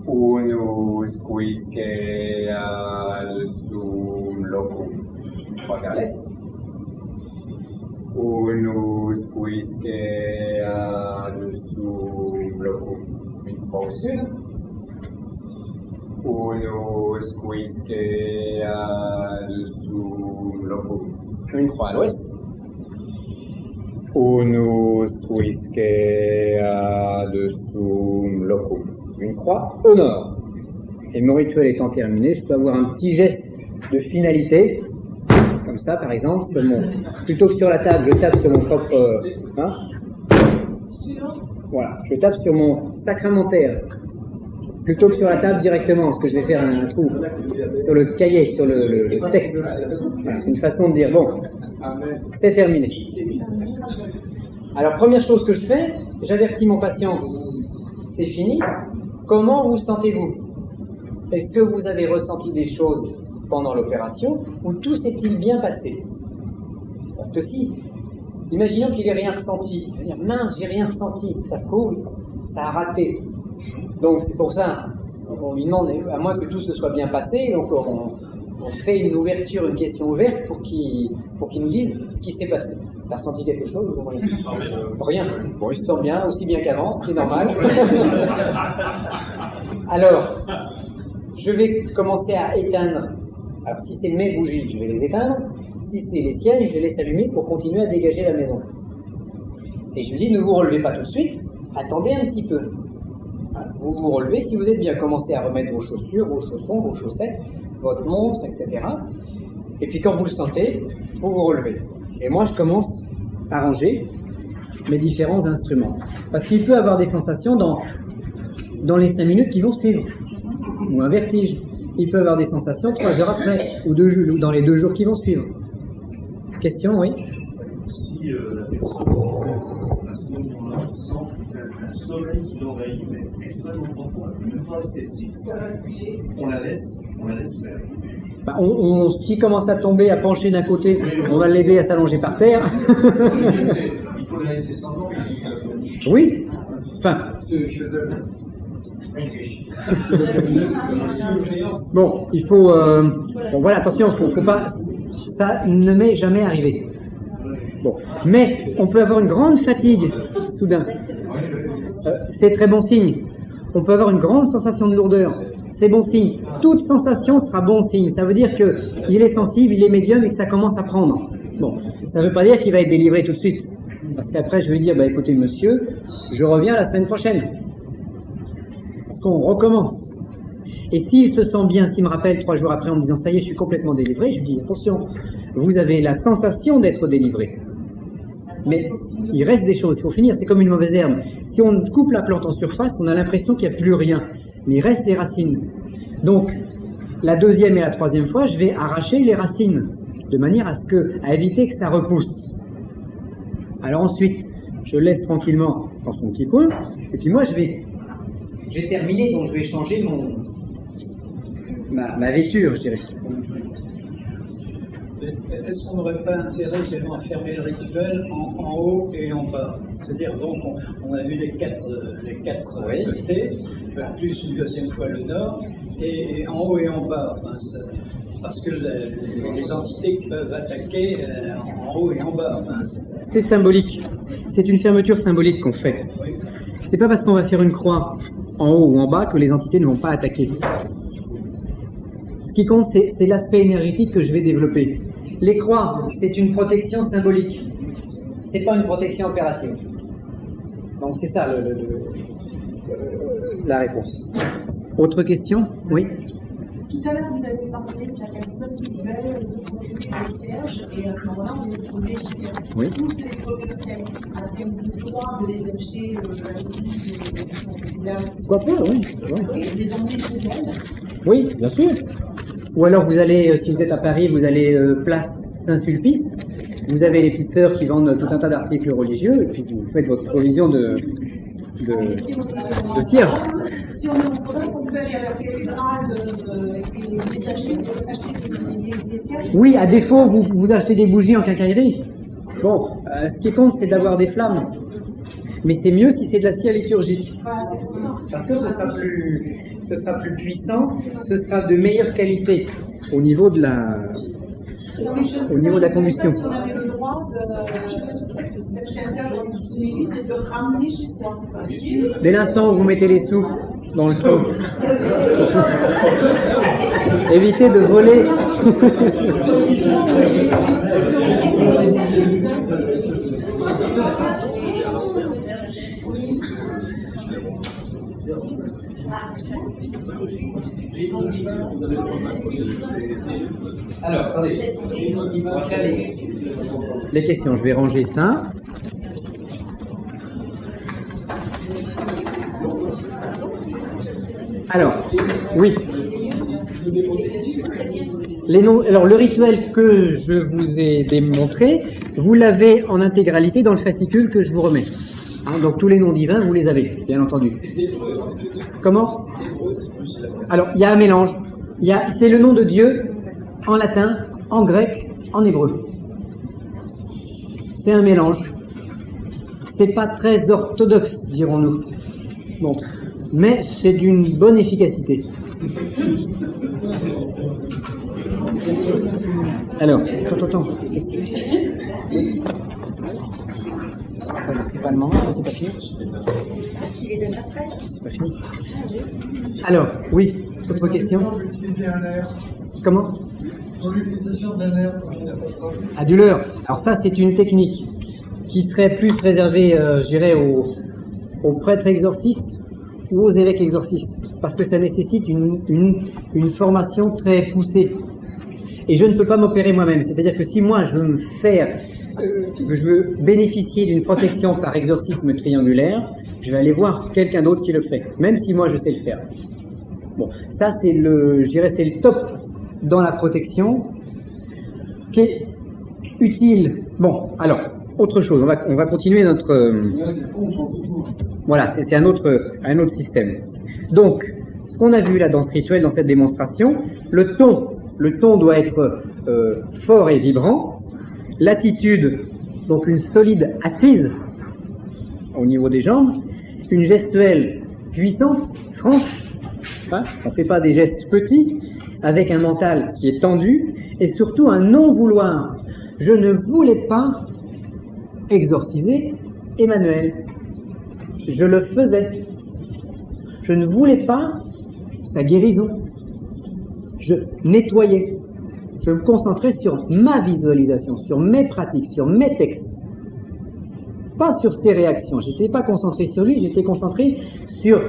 Unus quisque adusum locum. Une croix vers l'est. Unus quisque adusum locum. Une croix au sud. Unus quisque adusum locum. Une croix à l'ouest. Unus quisque adusum locum. Une croix au nord. Et mon rituel étant terminé, je peux avoir un petit geste de finalité, comme ça par exemple, plutôt que sur la table, je tape sur mon propre... voilà, je tape sur mon sacramentaire, plutôt que sur la table directement, parce que je vais faire un trou sur le cahier, sur le texte. Voilà, c'est une façon de dire, bon, c'est terminé. Alors première chose que je fais, j'avertis mon patient, c'est fini. Comment vous sentez-vous? Est-ce que vous avez ressenti des choses pendant l'opération ou tout s'est-il bien passé? Parce que si, imaginons qu'il n'ait rien ressenti, il va dire mince, j'ai rien ressenti, ça se trouve, ça a raté. Donc c'est pour ça, on lui demande, à moins que tout se soit bien passé, donc on fait une ouverture, une question ouverte pour qu'il nous dise ce qui s'est passé. T'as ressenti quelque chose ou rien? Rien. Bon, il se sent bien, aussi bien qu'avant, ce qui est normal. Alors, je vais commencer à éteindre. Alors, si c'est mes bougies, je vais les éteindre. Si c'est les siennes, je les laisse allumer pour continuer à dégager la maison. Et je lui dis, ne vous relevez pas tout de suite, attendez un petit peu. Vous vous relevez, si vous êtes bien, commencez à remettre vos chaussures, vos chaussons, vos chaussettes, votre montre, etc. Et puis quand vous le sentez, vous vous relevez. Et moi, je commence à ranger mes différents instruments. Parce qu'il peut y avoir des sensations dans les 5 minutes qui vont suivre. Ou un vertige. Il peut y avoir des sensations 3 heures après, ou dans les 2 jours qui vont suivre. Question, oui? Si la personne, à ce moment-là, sent un sommeil qui l'envahit, mais extrêmement profond, même pas esthétique, on la laisse faire. Bah, s'il commence à tomber, à pencher d'un côté, on va l'aider à s'allonger par terre. Il faut la laisser sans nom. Oui. Enfin. Bon, il faut. Bon, voilà, attention, faut pas. Ça ne m'est jamais arrivé. Bon, mais on peut avoir une grande fatigue soudain. C'est très bon signe. on peut avoir une grande sensation de lourdeur. C'est bon signe. Toute sensation sera bon signe. Ça veut dire qu'il est sensible, il est médium et que ça commence à prendre. Bon, ça ne veut pas dire qu'il va être délivré tout de suite. Parce qu'après, je vais dire, écoutez, monsieur, je reviens la semaine prochaine. Parce qu'on recommence. Et s'il se sent bien, s'il me rappelle 3 jours après en me disant, ça y est, je suis complètement délivré, je lui dis, attention, vous avez la sensation d'être délivré. Mais il reste des choses, il faut finir, c'est comme une mauvaise herbe. Si on coupe la plante en surface, on a l'impression qu'il n'y a plus rien. Mais il reste les racines. Donc, la deuxième et la troisième fois, je vais arracher les racines, de manière à éviter que ça repousse. Alors ensuite, je laisse tranquillement dans son petit coin, et puis moi j'ai terminé, donc je vais changer ma vêture, je dirais. Est-ce qu'on n'aurait pas intérêt également à fermer le rituel en haut et en bas? C'est-à-dire, donc, on a vu les quatre côtés, plus une deuxième fois le nord, et en haut et en bas, parce que les entités peuvent attaquer en haut et en bas. C'est symbolique. C'est une fermeture symbolique qu'on fait. Oui. C'est pas parce qu'on va faire une croix en haut ou en bas que les entités ne vont pas attaquer. Ce qui compte, c'est l'aspect énergétique que je vais développer. Les croix, c'est une protection symbolique. C'est pas une protection opérative. Donc c'est ça la réponse. Autre question? Oui. Tout à l'heure, vous avez parlé de la personne qui pouvait se procurer des cierges, et à ce moment-là, on les trouvait chez elle. Oui. Tous les propriétaires avaient le droit de les acheter Pourquoi pas, oui. et les emmener chez elle. Oui, bien sûr. Ou alors vous allez, si vous êtes à Paris, vous allez place Saint-Sulpice, vous avez les petites sœurs qui vendent tout un tas d'articles religieux, et puis vous faites votre provision de cierges. Si on est en province, on peut aller à la cathédrale et les acheter des cierges. Oui, à défaut, vous achetez des bougies en quincaillerie. Bon, ce qui compte, c'est d'avoir des flammes. Mais c'est mieux si c'est de la cire liturgique. Parce que ce sera plus puissant, ce sera de meilleure qualité au niveau de la combustion. Si on avait le droit d'acheter un cierge dans une église et de le ramener chez soi. Dès l'instant où vous mettez les sous dans le trou, évitez de voler. Alors, attendez, on va faire les questions. Je vais ranger ça. Alors, oui. Les noms, alors, le rituel que je vous ai démontré, vous l'avez en intégralité dans le fascicule que je vous remets. Hein, donc tous les noms divins, vous les avez, bien entendu. Comment? Alors, il y a un mélange. C'est le nom de Dieu en latin, en grec, en hébreu. C'est un mélange. C'est pas très orthodoxe, dirons-nous. Bon, mais c'est d'une bonne efficacité. Alors, attends. C'est pas le moment, c'est pas fini. C'est pas fini. Alors, oui, autre question. Comment? Pour l'utilisation d'un air. Ah, du leurre. Alors ça, c'est une technique qui serait plus réservée, je dirais, aux prêtres exorcistes ou aux évêques exorcistes, parce que ça nécessite une formation très poussée. Et je ne peux pas m'opérer moi-même. C'est-à-dire que si moi, je veux bénéficier d'une protection par exorcisme triangulaire, je vais aller voir quelqu'un d'autre qui le fait, même si moi je sais le faire. Bon, ça c'est c'est le top dans la protection, qui est utile. Bon, alors, autre chose, on va continuer notre... Voilà, c'est un autre système. Donc, ce qu'on a vu là dans ce rituel, dans cette démonstration, le ton doit être fort et vibrant, l'attitude, donc une solide assise au niveau des jambes, une gestuelle puissante, franche, hein, on ne fait pas des gestes petits, avec un mental qui est tendu, et surtout un non-vouloir. Je ne voulais pas exorciser Emmanuel. Je le faisais. Je ne voulais pas sa guérison. Je nettoyais. Je me concentrais sur ma visualisation, sur mes pratiques, sur mes textes. Pas sur ses réactions. Je n'étais pas concentré sur lui, j'étais concentré sur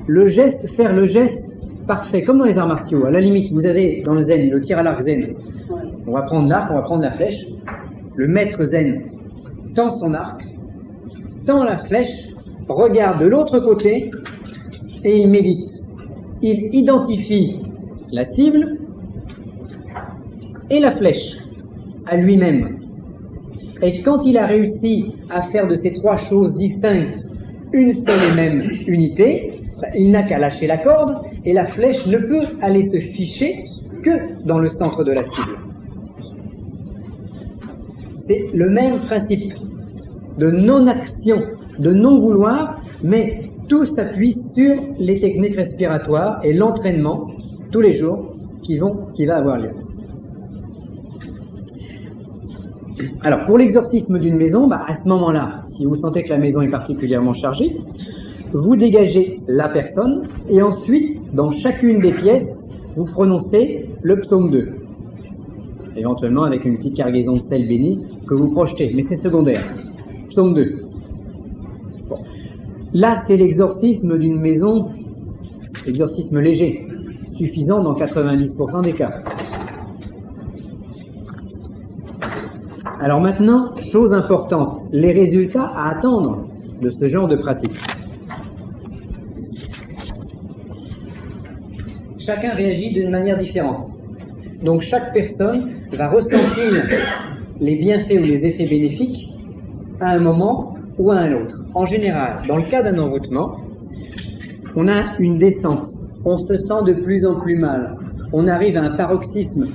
le geste, faire le geste parfait, comme dans les arts martiaux. À la limite, vous avez dans le zen, le tir à l'arc zen. On va prendre l'arc, on va prendre la flèche. Le maître zen tend son arc, tend la flèche, regarde de l'autre côté et il médite. Il identifie la cible et la flèche à lui-même. Et quand il a réussi à faire de ces trois choses distinctes une seule et même unité, il n'a qu'à lâcher la corde et la flèche ne peut aller se ficher que dans le centre de la cible. C'est le même principe de non-action, de non-vouloir, mais tout s'appuie sur les techniques respiratoires et l'entraînement tous les jours qui va avoir lieu. Alors, pour l'exorcisme d'une maison, à ce moment-là, si vous sentez que la maison est particulièrement chargée, vous dégagez la personne et ensuite, dans chacune des pièces, vous prononcez le psaume 2. Éventuellement avec une petite cargaison de sel béni que vous projetez, mais c'est secondaire. Psaume 2. Bon. Là, c'est l'exorcisme d'une maison, exorcisme léger, suffisant dans 90% des cas. Alors maintenant, chose importante, les résultats à attendre de ce genre de pratique. Chacun réagit d'une manière différente. Donc chaque personne va ressentir les bienfaits ou les effets bénéfiques à un moment ou à un autre. En général, dans le cas d'un envoûtement, on a une descente. On se sent de plus en plus mal. On arrive à un paroxysme.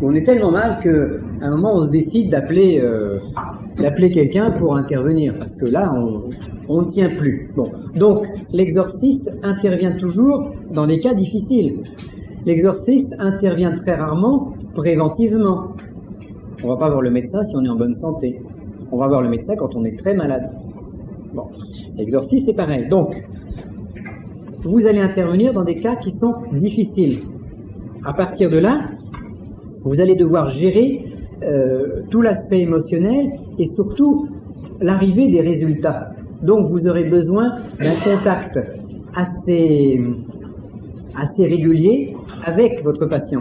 On est tellement mal qu'à un moment, on se décide d'appeler quelqu'un pour intervenir. Parce que là, on ne tient plus. Bon. Donc, l'exorciste intervient toujours dans des cas difficiles. L'exorciste intervient très rarement préventivement. On ne va pas voir le médecin si on est en bonne santé. On va voir le médecin quand on est très malade. Bon. L'exorciste, c'est pareil. Donc, vous allez intervenir dans des cas qui sont difficiles. À partir de là, vous allez devoir gérer tout l'aspect émotionnel et surtout l'arrivée des résultats. Donc vous aurez besoin d'un contact assez régulier avec votre patient.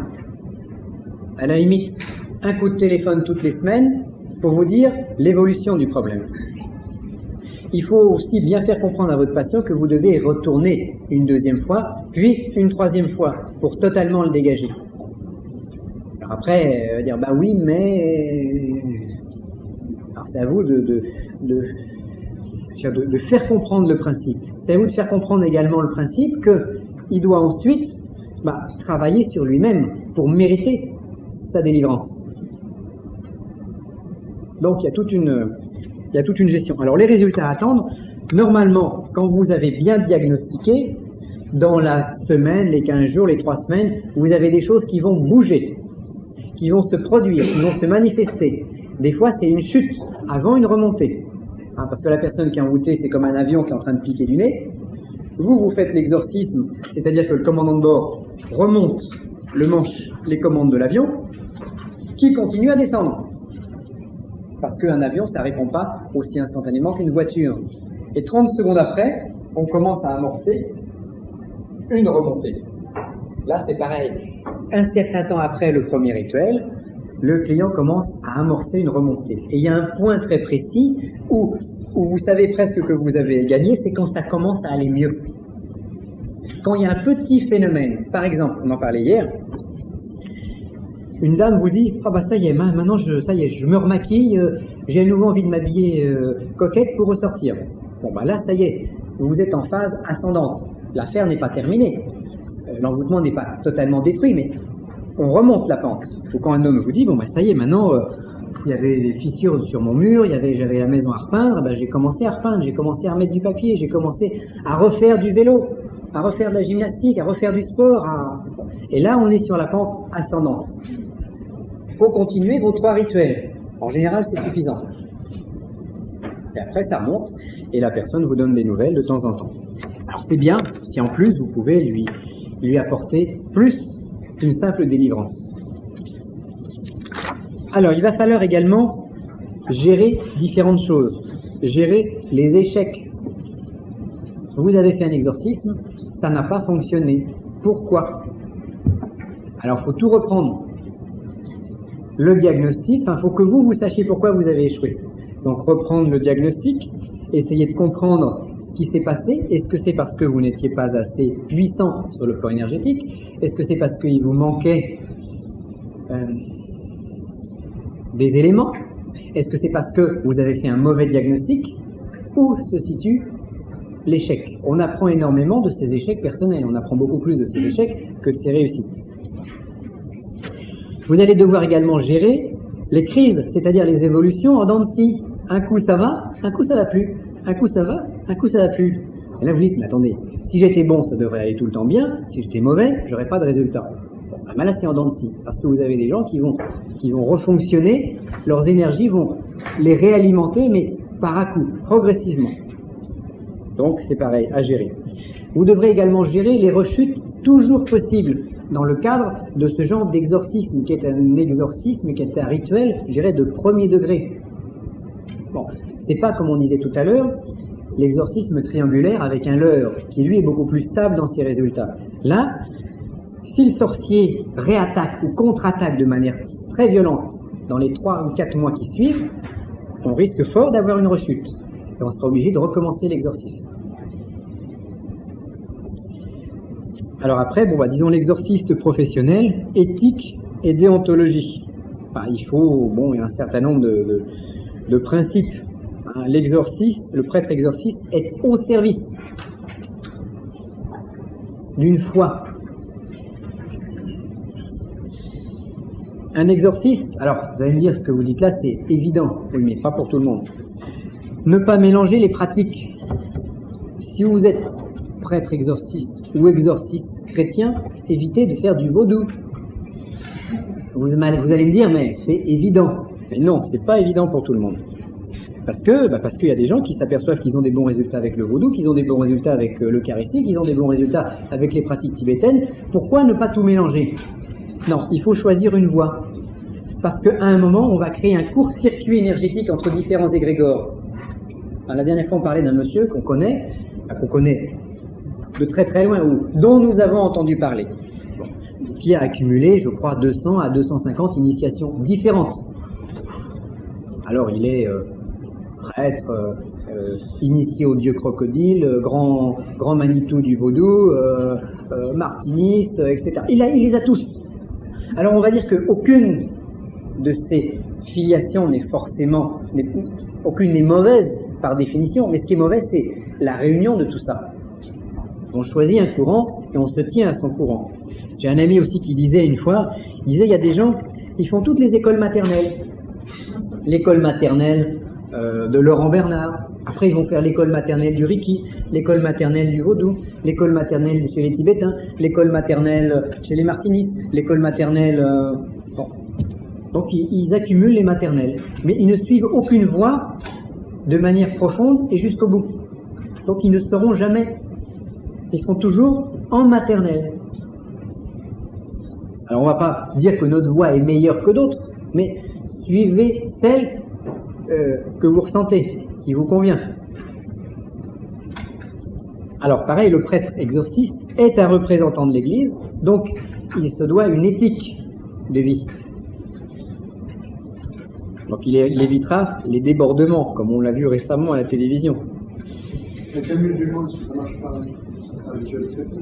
À la limite, un coup de téléphone toutes les semaines pour vous dire l'évolution du problème. Il faut aussi bien faire comprendre à votre patient que vous devez retourner une deuxième fois, puis une troisième fois, pour totalement le dégager. Alors après, il va dire, bah oui, mais... Alors c'est à vous de faire comprendre le principe. C'est à vous de faire comprendre également le principe qu'il doit ensuite travailler sur lui-même pour mériter sa délivrance. Donc il y a toute une gestion. Alors les résultats à attendre, normalement, quand vous avez bien diagnostiqué, dans la semaine, les 15 jours, les 3 semaines, vous avez des choses qui vont bouger, qui vont se produire, qui vont se manifester. Des fois, c'est une chute avant une remontée. Parce que la personne qui est envoûtée, c'est comme un avion qui est en train de piquer du nez. Vous faites l'exorcisme, c'est-à-dire que le commandant de bord remonte le manche, les commandes de l'avion, qui continue à descendre. Parce qu'un avion, ça ne répond pas aussi instantanément qu'une voiture. Et 30 secondes après, on commence à amorcer une remontée. Là, c'est pareil. Un certain temps après le premier rituel, le client commence à amorcer une remontée. Et il y a un point très précis où vous savez presque que vous avez gagné, c'est quand ça commence à aller mieux. Quand il y a un petit phénomène, par exemple, on en parlait hier, une dame vous dit « Ah bah ça y est, maintenant je me remaquille, j'ai à nouveau envie de m'habiller coquette pour ressortir. » Bon bah là, ça y est, vous êtes en phase ascendante. L'affaire n'est pas terminée. L'envoûtement n'est pas totalement détruit, mais on remonte la pente. Ou quand un homme vous dit « Bon bah ça y est, maintenant, il y avait des fissures sur mon mur, j'avais la maison à repeindre, j'ai commencé à repeindre, j'ai commencé à remettre du papier, j'ai commencé à refaire du vélo, à refaire de la gymnastique, à refaire du sport. Et là, on est sur la pente ascendante. Il faut continuer vos 3 rituels. En général, c'est suffisant. Et après, ça remonte, et la personne vous donne des nouvelles de temps en temps. Alors c'est bien si en plus vous pouvez lui apporter plus qu'une simple délivrance. Alors il va falloir également gérer différentes choses, gérer les échecs. Vous avez fait un exorcisme, ça n'a pas fonctionné. Pourquoi? Alors il faut tout reprendre. Le diagnostic, il faut que vous sachiez pourquoi vous avez échoué. Donc reprendre le diagnostic, essayer de comprendre ce qui s'est passé. Est-ce que c'est parce que vous n'étiez pas assez puissant sur le plan énergétique? Est-ce que c'est parce qu'il vous manquait des éléments? Est-ce que c'est parce que vous avez fait un mauvais diagnostic? Où se situe l'échec? On apprend énormément de ces échecs personnels, on apprend beaucoup plus de ces échecs que de ces réussites. Vous allez devoir également gérer les crises, c'est-à-dire les évolutions en dents de scie. Un coup ça va, un coup ça va plus. Un coup ça va, un coup ça va plus. Et là vous dites, mais attendez, si j'étais bon, ça devrait aller tout le temps bien. Si j'étais mauvais, j'aurais pas de résultat. Bon, ben là c'est en dents de scie, parce que vous avez des gens qui vont refonctionner, leurs énergies vont les réalimenter, mais par à-coup, progressivement. Donc c'est pareil, à gérer. Vous devrez également gérer les rechutes toujours possibles dans le cadre de ce genre d'exorcisme, qui est un exorcisme, qui est un rituel, je dirais, de premier degré. Bon, c'est pas, comme on disait tout à l'heure, l'exorcisme triangulaire avec un leurre, qui lui est beaucoup plus stable dans ses résultats. Là, si le sorcier réattaque ou contre-attaque de manière très violente dans les 3 ou 4 mois qui suivent, on risque fort d'avoir une rechute. Et on sera obligé de recommencer l'exorcisme. Alors après, disons l'exorciste professionnel, éthique et déontologie. Il y a un certain nombre de principes. L'exorciste, le prêtre exorciste est au service d'une foi. Un exorciste, alors vous allez me dire ce que vous dites là, c'est évident, oui, mais pas pour tout le monde. Ne pas mélanger les pratiques. Si vous êtes prêtre exorciste ou exorciste chrétien, évitez de faire du vaudou. Vous allez me dire, mais c'est évident. Mais non, c'est pas évident pour tout le monde. Parce qu'il y a des gens qui s'aperçoivent qu'ils ont des bons résultats avec le vaudou, qu'ils ont des bons résultats avec l'eucharistie, qu'ils ont des bons résultats avec les pratiques tibétaines. Pourquoi ne pas tout mélanger? Non, il faut choisir une voie. Parce qu'à un moment, on va créer un court-circuit énergétique entre différents égrégores. La dernière fois, on parlait d'un monsieur qu'on connaît de très très loin, dont nous avons entendu parler, qui a accumulé, je crois, 200 à 250 initiations différentes. Alors, il est prêtre, initié au dieu crocodile, grand Manitou du vaudou, martiniste, etc. Il les a tous. Alors, on va dire qu'aucune de ces filiations aucune n'est mauvaise par définition, mais ce qui est mauvais, c'est la réunion de tout ça. On choisit un courant et on se tient à son courant. J'ai un ami aussi qui disait une fois, il y a des gens, ils font toutes les écoles maternelles. L'école maternelle de Laurent Bernard, après ils vont faire l'école maternelle du Reiki, l'école maternelle du vaudou, l'école maternelle chez les Tibétains, l'école maternelle chez les martinistes, l'école maternelle... Donc ils accumulent les maternelles, mais ils ne suivent aucune voie de manière profonde et jusqu'au bout. Donc ils ne seront jamais... Ils seront toujours en maternelle. Alors on ne va pas dire que notre voie est meilleure que d'autres, mais suivez celle que vous ressentez, qui vous convient. Alors pareil, le prêtre exorciste est un représentant de l'Église, donc il se doit une éthique de vie. Donc il évitera les débordements, comme on l'a vu récemment à la télévision. Les musulmans, ça marche pas.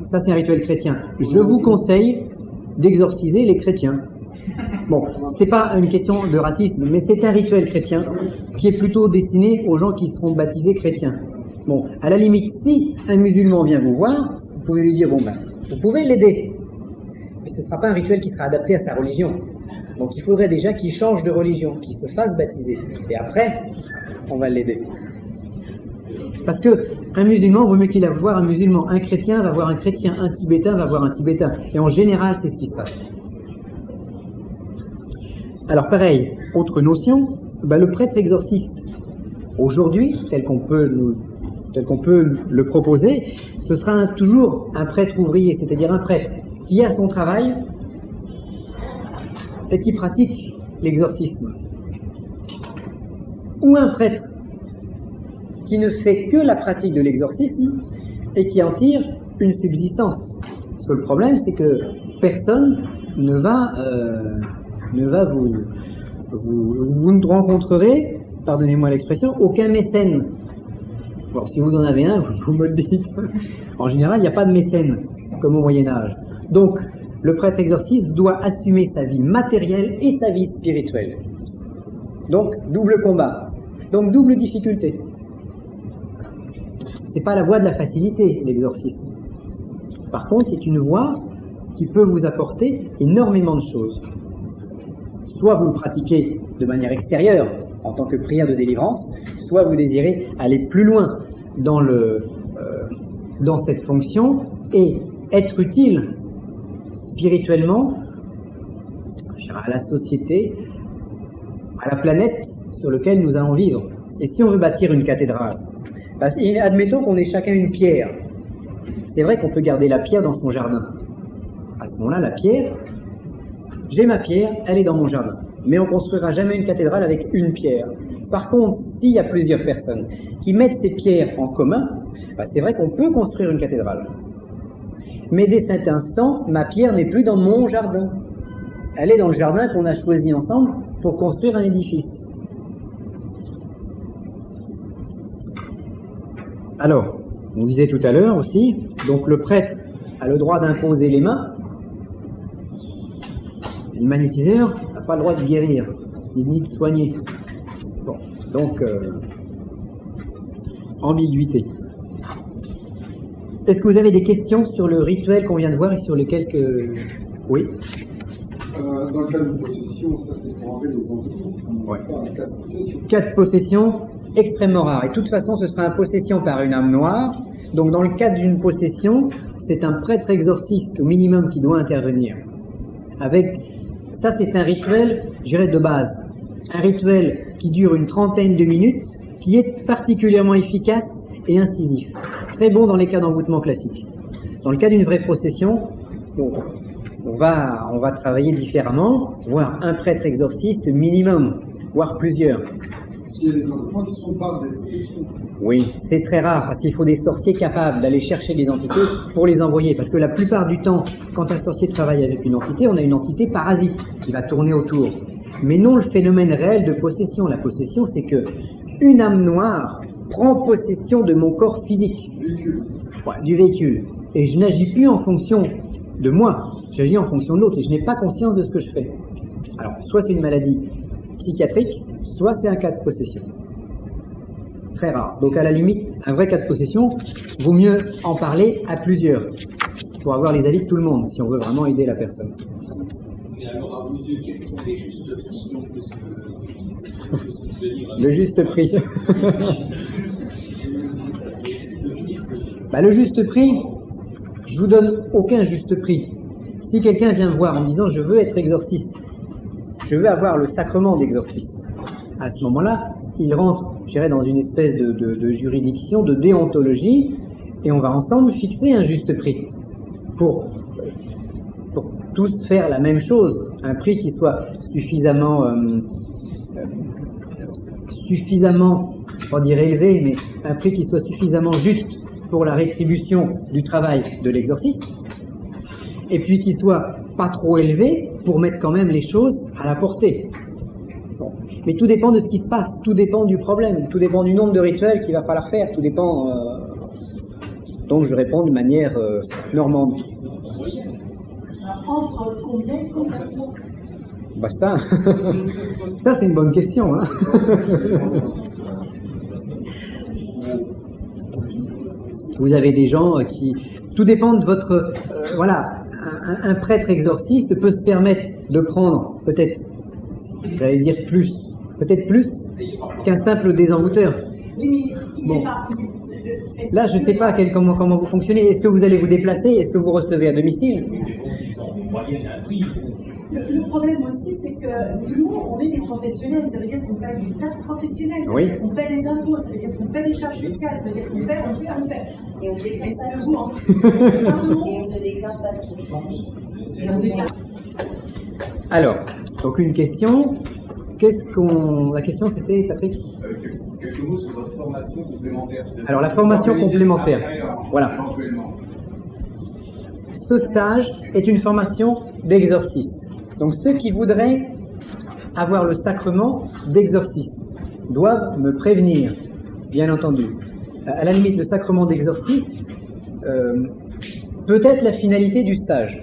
Ça, c'est un rituel chrétien. Je vous conseille d'exorciser les chrétiens. Bon, c'est pas une question de racisme, mais c'est un rituel chrétien qui est plutôt destiné aux gens qui seront baptisés chrétiens. Bon, à la limite, si un musulman vient vous voir, vous pouvez lui dire, vous pouvez l'aider. Mais ce ne sera pas un rituel qui sera adapté à sa religion. Donc il faudrait déjà qu'il change de religion, qu'il se fasse baptiser. Et après, on va l'aider. Parce que un musulman, vaut mieux qu'il aille voir un musulman. Un chrétien va voir un chrétien, un tibétain va voir un tibétain. Et en général, c'est ce qui se passe. Alors pareil, autre notion, le prêtre exorciste, aujourd'hui, tel qu'on peut nous tel qu'on peut le proposer, ce sera toujours un prêtre ouvrier, c'est-à-dire un prêtre qui a son travail et qui pratique l'exorcisme. Ou un prêtre qui ne fait que la pratique de l'exorcisme et qui en tire une subsistance. Parce que le problème, c'est que personne ne va vous ne rencontrerez, pardonnez-moi l'expression, aucun mécène. Alors si vous en avez un, vous me le dites. En général, il n'y a pas de mécène, comme au Moyen-Âge. Donc, le prêtre exorciste doit assumer sa vie matérielle et sa vie spirituelle. Donc, double combat. Donc, double difficulté. C'est pas la voie de la facilité, l'exorcisme. Par contre, c'est une voie qui peut vous apporter énormément de choses. Soit vous le pratiquez de manière extérieure, en tant que prière de délivrance, soit vous désirez aller plus loin dans cette fonction et être utile spirituellement à la société, à la planète sur laquelle nous allons vivre. Et si on veut bâtir une cathédrale, admettons qu'on ait chacun une pierre. C'est vrai qu'on peut garder la pierre dans son jardin. À ce moment-là, la pierre, j'ai ma pierre, elle est dans mon jardin. Mais on ne construira jamais une cathédrale avec une pierre. Par contre, s'il y a plusieurs personnes qui mettent ces pierres en commun, c'est vrai qu'on peut construire une cathédrale. Mais dès cet instant, ma pierre n'est plus dans mon jardin. Elle est dans le jardin qu'on a choisi ensemble pour construire un édifice. Alors, on disait tout à l'heure aussi, donc le prêtre a le droit d'imposer les mains. Le magnétiseur n'a pas le droit de guérir, ni de soigner. Bon, donc, ambiguïté. Est-ce que vous avez des questions sur le rituel qu'on vient de voir et sur lequel que... Oui. Dans le cas de possession, ça c'est pour enlever les entités. Ouais. Cas de possession, extrêmement rare. Et de toute façon, ce sera une possession par une âme noire. Donc, dans le cadre d'une possession, c'est un prêtre exorciste au minimum qui doit intervenir. Ça, c'est un rituel, je dirais, de base. Un rituel qui dure une trentaine de minutes, qui est particulièrement efficace et incisif. Très bon dans les cas d'envoûtement classique. Dans le cas d'une vraie possession, on va travailler différemment, voire un prêtre exorciste minimum, voire plusieurs. Il y a des enfants qui sont par des possessions. Oui, c'est très rare, parce qu'il faut des sorciers capables d'aller chercher les entités pour les envoyer. Parce que la plupart du temps, quand un sorcier travaille avec une entité, on a une entité parasite qui va tourner autour. Mais non le phénomène réel de possession. La possession, c'est que une âme noire prend possession de mon corps physique, du véhicule. Et je n'agis plus en fonction de moi, j'agis en fonction de l'autre, et je n'ai pas conscience de ce que je fais. Alors, soit c'est une maladie psychiatrique, soit c'est un cas de possession. Très rare. Donc à la limite, un vrai cas de possession, vaut mieux en parler à plusieurs, pour avoir les avis de tout le monde, si on veut vraiment aider la personne. Mais alors, à vous deux, quels sont les justes prix? Le juste prix. Le juste prix, je vous donne aucun juste prix. Si quelqu'un vient me voir en me disant « je veux être exorciste », je veux avoir le sacrement d'exorciste, à ce moment-là, il rentre, je dirais, dans une espèce de juridiction, de déontologie, et on va ensemble fixer un juste prix pour tous faire la même chose, un prix qui soit suffisamment, on dirait élevé, mais un prix qui soit suffisamment juste pour la rétribution du travail de l'exorciste, et puis qui soit pas trop élevé pour mettre quand même les choses à la portée. Bon. Mais tout dépend de ce qui se passe, tout dépend du problème, tout dépend du nombre de rituels qu'il va falloir faire, tout dépend... Donc je réponds de manière normande. Entre combien et combien? Ça, ça c'est une bonne question. Hein. Vous avez des gens qui... Tout dépend de votre... voilà, un prêtre exorciste peut se permettre de prendre peut-être, j'allais dire peut-être plus qu'un simple désenvoûteur. Bon. Là, je ne sais pas comment vous fonctionnez. Est-ce que vous allez vous déplacer? Est-ce que vous recevez à domicile? Le problème aussi, c'est que que nous, on est des professionnels, ça veut dire qu'on paye des taxes professionnelles, ça veut Oui. dire qu'on paye des impôts, ça veut dire qu'on paye des charges sociales, ça veut dire qu'on paye, on fait. Et on déclare ça le vous, et on ne déclare pas tout. Et on déclare. Alors, donc une question. La question c'était, Patrick? Quelques mots sur votre formation complémentaire. Alors la formation complémentaire, voilà. Éventuellement. Ce stage est une formation d'exorciste. Donc ceux qui voudraient avoir le sacrement d'exorciste doivent me prévenir, bien entendu. À la limite, le sacrement d'exorciste peut être la finalité du stage.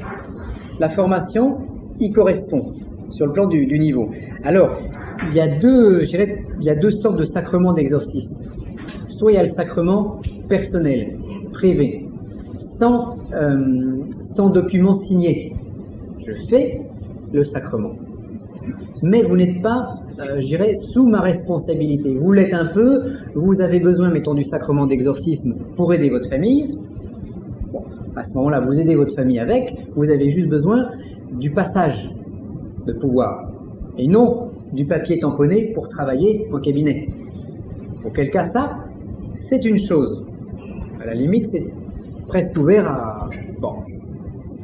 La formation y correspond sur le plan du niveau. Alors, il y a deux sortes de sacrements d'exorciste. Soit il y a le sacrement personnel, privé, sans document signé. Je fais le sacrement. Mais vous n'êtes pas, sous ma responsabilité. Vous l'êtes un peu, vous avez besoin, mettons, du sacrement d'exorcisme pour aider votre famille. Bon, à ce moment-là, vous aidez votre famille avec, vous avez juste besoin du passage de pouvoir, et non du papier tamponné pour travailler au cabinet. Auquel cas, ça, c'est une chose. À la limite, c'est presque ouvert à... Bon.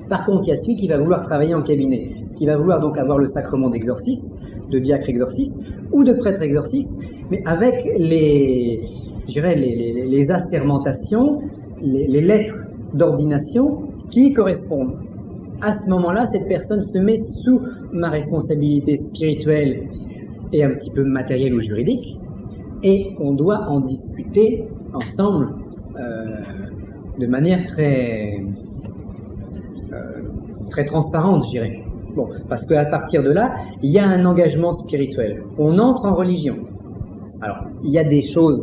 Par contre, il y a celui qui va vouloir travailler en cabinet, qui va vouloir donc avoir le sacrement d'exorciste, de diacre exorciste, ou de prêtre exorciste, mais avec les assermentations, les lettres d'ordination qui y correspondent. À ce moment-là, cette personne se met sous ma responsabilité spirituelle et un petit peu matérielle ou juridique, et on doit en discuter ensemble de manière très transparente, je dirais. Bon, parce qu'à partir de là, il y a un engagement spirituel. On entre en religion. Alors, il y a des choses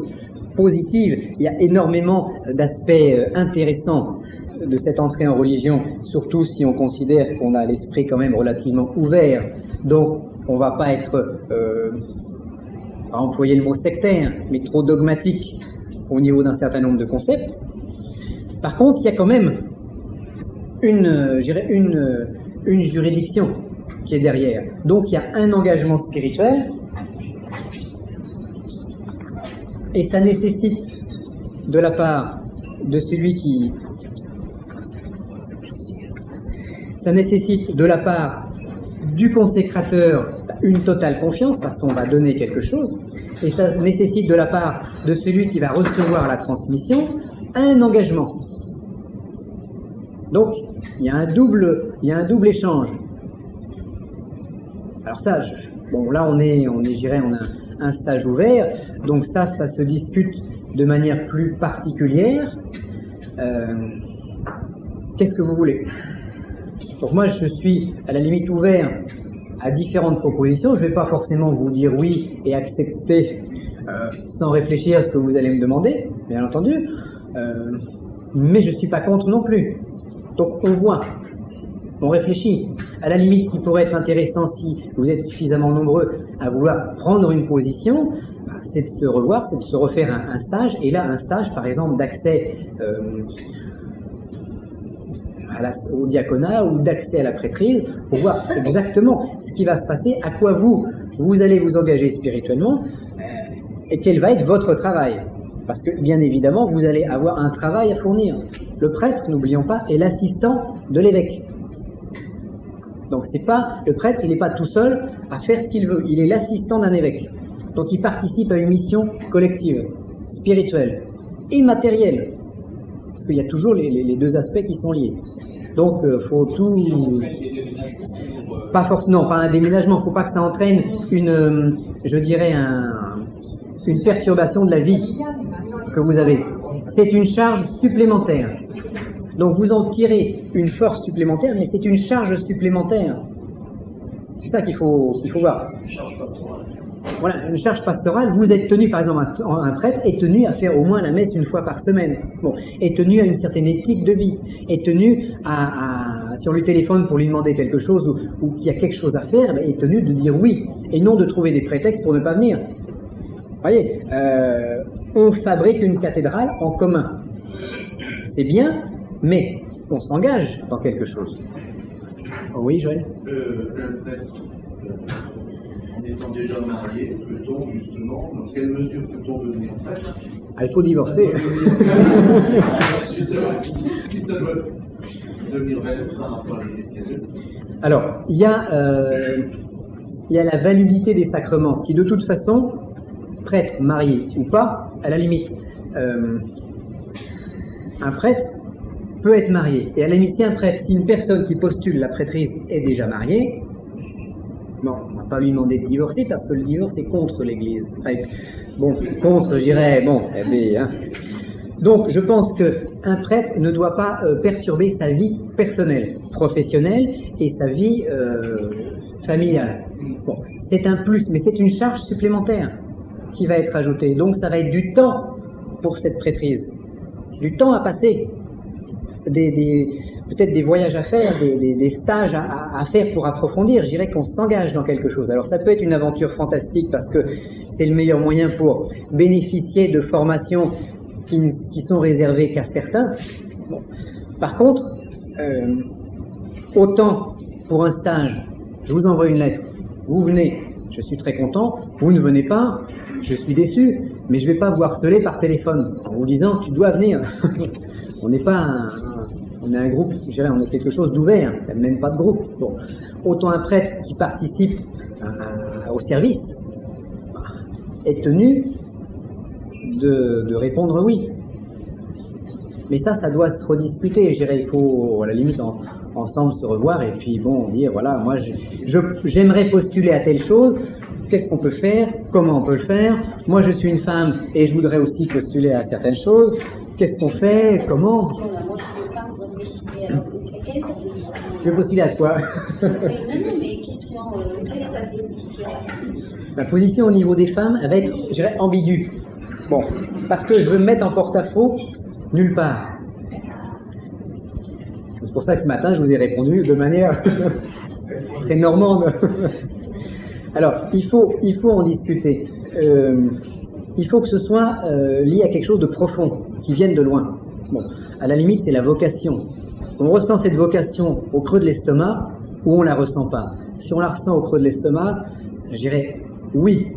positives, il y a énormément d'aspects intéressants de cette entrée en religion, surtout si on considère qu'on a l'esprit quand même relativement ouvert. Donc, on ne va pas être, pas employer le mot sectaire, mais trop dogmatique au niveau d'un certain nombre de concepts. Par contre, il y a quand même une juridiction qui est derrière. Donc, il y a un engagement spirituel, et ça nécessite de la part de celui qui... Ça nécessite de la part du consécrateur une totale confiance, parce qu'on va donner quelque chose, et ça nécessite de la part de celui qui va recevoir la transmission un engagement. Donc, il y a un double échange. Alors ça, bon, là on a un stage ouvert, donc ça se discute de manière plus particulière. Qu'est-ce que vous voulez? Donc moi, je suis à la limite ouvert à différentes propositions. Je ne vais pas forcément vous dire oui et accepter sans réfléchir à ce que vous allez me demander, bien entendu. Mais je ne suis pas contre non plus. Donc on voit, on réfléchit. À la limite, ce qui pourrait être intéressant si vous êtes suffisamment nombreux à vouloir prendre une position, c'est de se revoir, c'est de se refaire un stage. Et là, un stage, par exemple, d'accès au diaconat ou d'accès à la prêtrise, pour voir exactement ce qui va se passer, à quoi vous allez vous engager spirituellement, et quel va être votre travail. Parce que, bien évidemment, vous allez avoir un travail à fournir. Le prêtre, n'oublions pas, est l'assistant de l'évêque. Donc le prêtre, il n'est pas tout seul à faire ce qu'il veut. Il est l'assistant d'un évêque. Donc il participe à une mission collective, spirituelle et matérielle. Parce qu'il y a toujours les deux aspects qui sont liés. Donc faut tout... Pas forcément, pas un déménagement. Faut pas que ça entraîne une perturbation de la vie que vous avez. C'est une charge supplémentaire. Donc vous en tirez une force supplémentaire, mais c'est une charge supplémentaire. C'est ça qu'il faut voir. Voilà, une charge pastorale, vous êtes tenu, par exemple, un prêtre est tenu à faire au moins la messe une fois par semaine. Bon, est tenu à une certaine éthique de vie, est tenu si on lui téléphone pour lui demander quelque chose ou qu'il y a quelque chose à faire, est tenu de dire oui, et non de trouver des prétextes pour ne pas venir. Vous voyez, on fabrique une cathédrale en commun. C'est bien, mais on s'engage dans quelque chose. Oui, Joël? Le prêtre étant déjà marié, peut-on justement, dans quelle mesure peut-on devenir prêtre? Ah, il faut divorcer. Justement, si ça doit devenir valide par rapport à l'Église catholique. Alors, il y a la validité des sacrements, qui de toute façon, prêtre, marié ou pas, à la limite, un prêtre peut être marié. Et à la limite, si un prêtre, si une personne qui postule la prêtrise est déjà mariée, bon, on ne va pas lui demander de divorcer parce que le divorce est contre l'Église. Enfin, bon, contre, je dirais, bon, hein. Donc, je pense qu'un prêtre ne doit pas perturber sa vie personnelle, professionnelle et sa vie familiale. Bon, c'est un plus, mais c'est une charge supplémentaire qui va être ajoutée. Donc, ça va être du temps pour cette prêtrise, du temps à passer, peut-être des voyages à faire, des stages à faire pour approfondir. Je dirais qu'on s'engage dans quelque chose. Alors, ça peut être une aventure fantastique parce que c'est le meilleur moyen pour bénéficier de formations qui sont réservées qu'à certains. Bon. Par contre, autant pour un stage, je vous envoie une lettre, vous venez, je suis très content, vous ne venez pas, je suis déçu, mais je ne vais pas vous harceler par téléphone en vous disant tu dois venir. On n'est pas on est un groupe, je dirais, on est quelque chose d'ouvert, il n'y a même pas de groupe. Bon. Autant un prêtre qui participe au service est tenu de répondre oui. Mais ça doit se rediscuter. Je dirais, il faut, à la limite, ensemble se revoir et puis, bon, dire, voilà, moi, j'aimerais postuler à telle chose, qu'est-ce qu'on peut faire, comment on peut le faire, moi, je suis une femme et je voudrais aussi postuler à certaines choses, qu'est-ce qu'on fait, comment? Je vais postuler à quoi? Non, mais question, quelle est ta position? Ma position au niveau des femmes, elle va être, je dirais, ambiguë. Bon, parce que je veux me mettre en porte-à-faux nulle part. C'est pour ça que ce matin, je vous ai répondu de manière très normande. Alors, il faut en discuter. Il faut que ce soit lié à quelque chose de profond, qui vienne de loin. Bon, à la limite, c'est la vocation. On ressent cette vocation au creux de l'estomac ou on la ressent pas. Si on la ressent au creux de l'estomac, je dirais oui.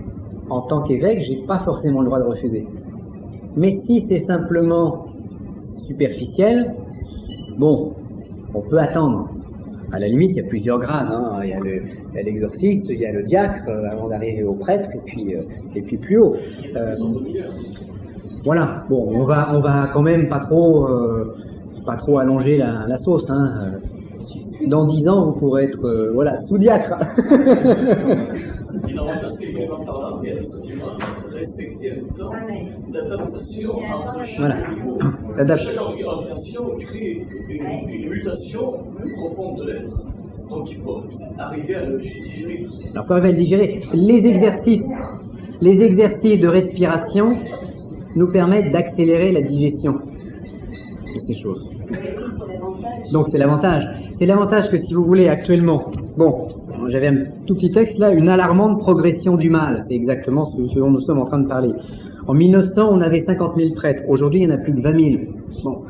En tant qu'évêque, j'ai pas forcément le droit de refuser. Mais si c'est simplement superficiel, bon, on peut attendre. À la limite, il y a plusieurs grades. Hein. Il y a l'exorciste, il y a le diacre avant d'arriver au prêtre, et puis plus haut. Voilà. Bon, on va quand même pas trop allonger la sauce. Hein. Dans 10 ans, vous pourrez être voilà, sous-diacre. Il en remplace quelqu'un par là, mais respecter un temps d'adaptation à chaque organisation crée une mutation profonde de l'être. Donc il faut arriver à le digérer. Alors il faut arriver à le digérer. Les exercices de respiration nous permettent d'accélérer la digestion de ces choses. Donc c'est l'avantage. C'est l'avantage que si vous voulez actuellement, bon, j'avais un tout petit texte là, une alarmante progression du mal. C'est exactement ce dont nous sommes en train de parler. En 1900, on avait 50 000 prêtres. Aujourd'hui, il y en a plus de 20 000. Bon.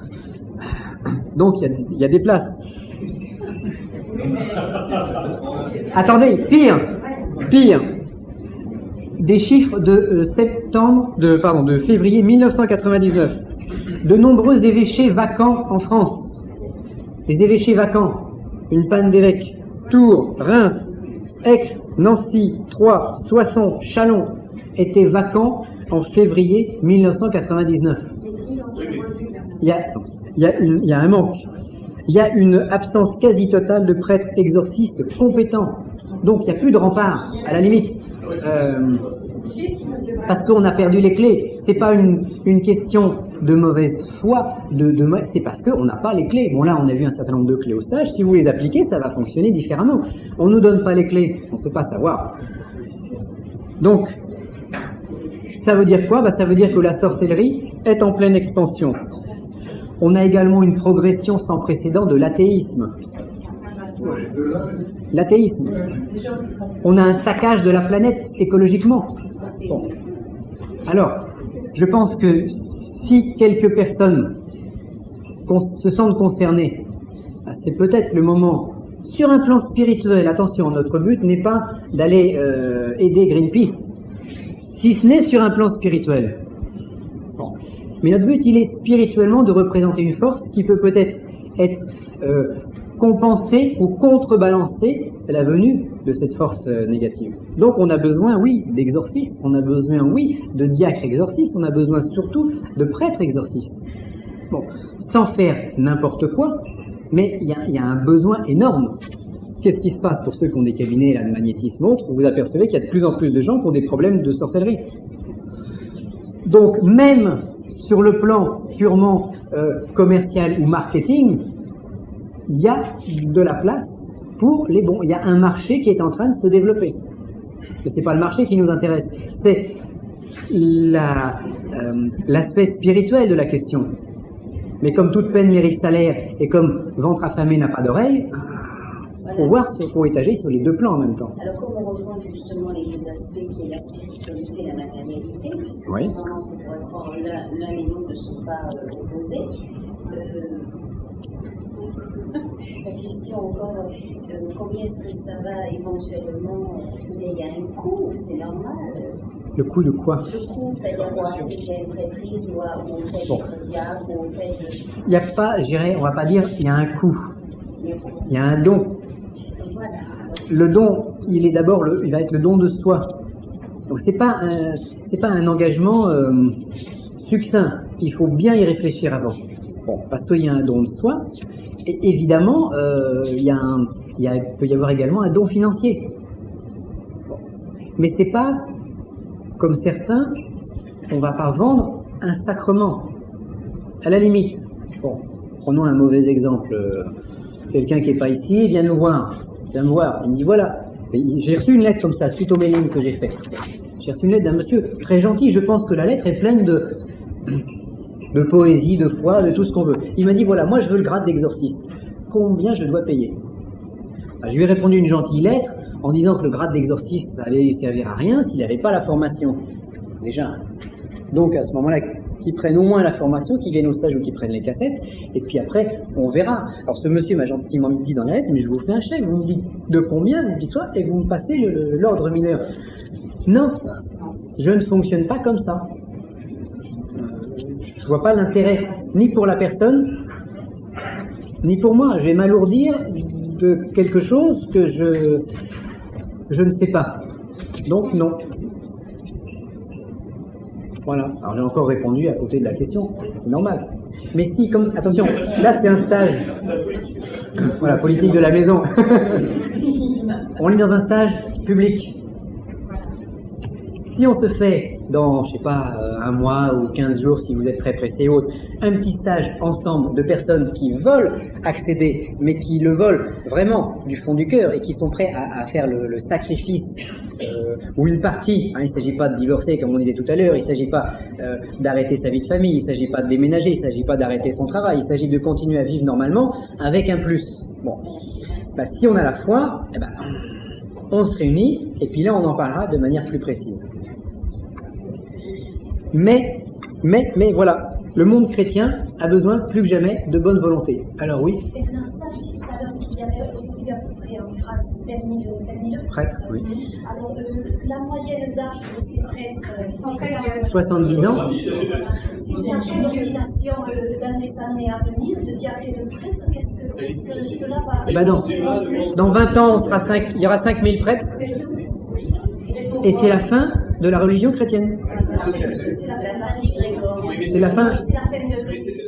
Donc il y a des places. Attendez, pire. Des chiffres de février 1999. De nombreux évêchés vacants en France. Les évêchés vacants, une panne d'évêques. Tours, Reims, Aix, Nancy, Troyes, Soissons, Châlons étaient vacants en février 1999. Il y a un manque. Il y a une absence quasi totale de prêtres exorcistes compétents. Donc il n'y a plus de rempart, à la limite. Parce qu'on a perdu les clés. C'est pas une question de mauvaise foi, c'est parce qu'on n'a pas les clés. Bon là, on a vu un certain nombre de clés au stage. Si vous les appliquez, ça va fonctionner différemment. On nous donne pas les clés, on peut pas savoir. Donc, ça veut dire quoi? Ça veut dire que la sorcellerie est en pleine expansion. On a également une progression sans précédent de l'athéisme. L'athéisme. On a un saccage de la planète écologiquement. Bon. Alors, je pense que si quelques personnes se sentent concernées, c'est peut-être le moment Sur un plan spirituel, attention, notre but n'est pas d'aller aider Greenpeace, si ce n'est sur un plan spirituel. Bon. Mais notre but, il est spirituellement de représenter une force qui peut peut-être être compenser ou contrebalancer la venue de cette force négative. Donc on a besoin, oui, d'exorcistes, on a besoin, oui, de diacres exorcistes, on a besoin surtout de prêtres exorcistes. Bon, sans faire n'importe quoi, mais il y a un besoin énorme. Qu'est-ce qui se passe pour ceux qui ont des cabinets là, de magnétisme autres? Vous apercevez qu'il y a de plus en plus de gens qui ont des problèmes de sorcellerie. Donc même sur le plan purement commercial ou marketing, il y a de la place pour les bons. Il y a un marché qui est en train de se développer. Mais c'est pas le marché qui nous intéresse, c'est l'aspect spirituel de la question. Mais comme toute peine mérite salaire et comme ventre affamé n'a pas d'oreille, faut voir, faut étager sur les deux plans en même temps. Alors comme on rejoint justement les deux aspects qui est la spiritualité et la matérialité, puisque oui. Vraiment on pourrait croire l'un et l'autre ne sont pas opposés. La question encore, combien est-ce que ça va éventuellement, il y a un coût, c'est normal. Le coût de quoi? Le coût, c'est-à-dire quoi? C'est qu'il y a une prêtrise ou on fait bon. du diable, ou on fait de... Il n'y a pas, je dirais, on va pas dire il y a un coût. Il y a un don. Voilà. Le don, il est d'abord, il va être le don de soi. Donc c'est pas un engagement succinct. Il faut bien y réfléchir avant. Bon, parce qu'il y a un don de soi. Et évidemment, il peut y avoir également un don financier. Bon. Mais c'est pas comme certains, on va pas vendre un sacrement. À la limite, bon, prenons un mauvais exemple. Quelqu'un qui n'est pas ici vient nous voir. Il me dit voilà, j'ai reçu une lettre comme ça, suite au mailing que j'ai fait. J'ai reçu une lettre d'un monsieur très gentil. Je pense que la lettre est pleine de poésie, de foi, de tout ce qu'on veut. Il m'a dit voilà, moi je veux le grade d'exorciste. Combien je dois payer? Je lui ai répondu une gentille lettre en disant que le grade d'exorciste, ça allait servir à rien s'il n'avait pas la formation. Déjà. Donc à ce moment-là, qu'ils prennent au moins la formation, qu'ils viennent au stage ou qu'ils prennent les cassettes, et puis après, on verra. Alors ce monsieur m'a gentiment dit dans la lettre, mais je vous fais un chèque, vous me dites de combien, vous me dites quoi, et vous me passez l'ordre mineur. Non, je ne fonctionne pas comme ça. Je vois pas l'intérêt, ni pour la personne, ni pour moi. Je vais m'alourdir de quelque chose que je ne sais pas. Donc non. Voilà. Alors j'ai encore répondu à côté de la question. C'est normal. Mais si, comme attention, là c'est un stage. Voilà, politique de la maison. On est dans un stage public. Si on se fait dans, je sais pas, un mois ou 15 jours, si vous êtes très pressé ou autre, un petit stage ensemble de personnes qui veulent accéder, mais qui le veulent vraiment du fond du cœur et qui sont prêts à faire le sacrifice ou une partie. Hein, il ne s'agit pas de divorcer, comme on disait tout à l'heure, il ne s'agit pas d'arrêter sa vie de famille, il ne s'agit pas de déménager, il ne s'agit pas d'arrêter son travail, il s'agit de continuer à vivre normalement avec un plus. Bon, bah, si on a la foi, eh ben, on se réunit et puis là on en parlera de manière plus précise. Mais voilà, le monde chrétien a besoin plus que jamais de bonne volonté. Alors oui. Et bien, ça, je disais tout à l'heure qu'il y avait aujourd'hui à peu près en France 20 prêtres, oui. Alors, la moyenne d'âge de ces prêtres, 70 ans. Si vous avez une ordination dans les années à venir de diacre et de prêtre, qu'est-ce que cela va... Eh ben dans 20 ans, il y aura 5000 prêtres. Et c'est la fin de la religion chrétienne. C'est la fin. C'est la fin.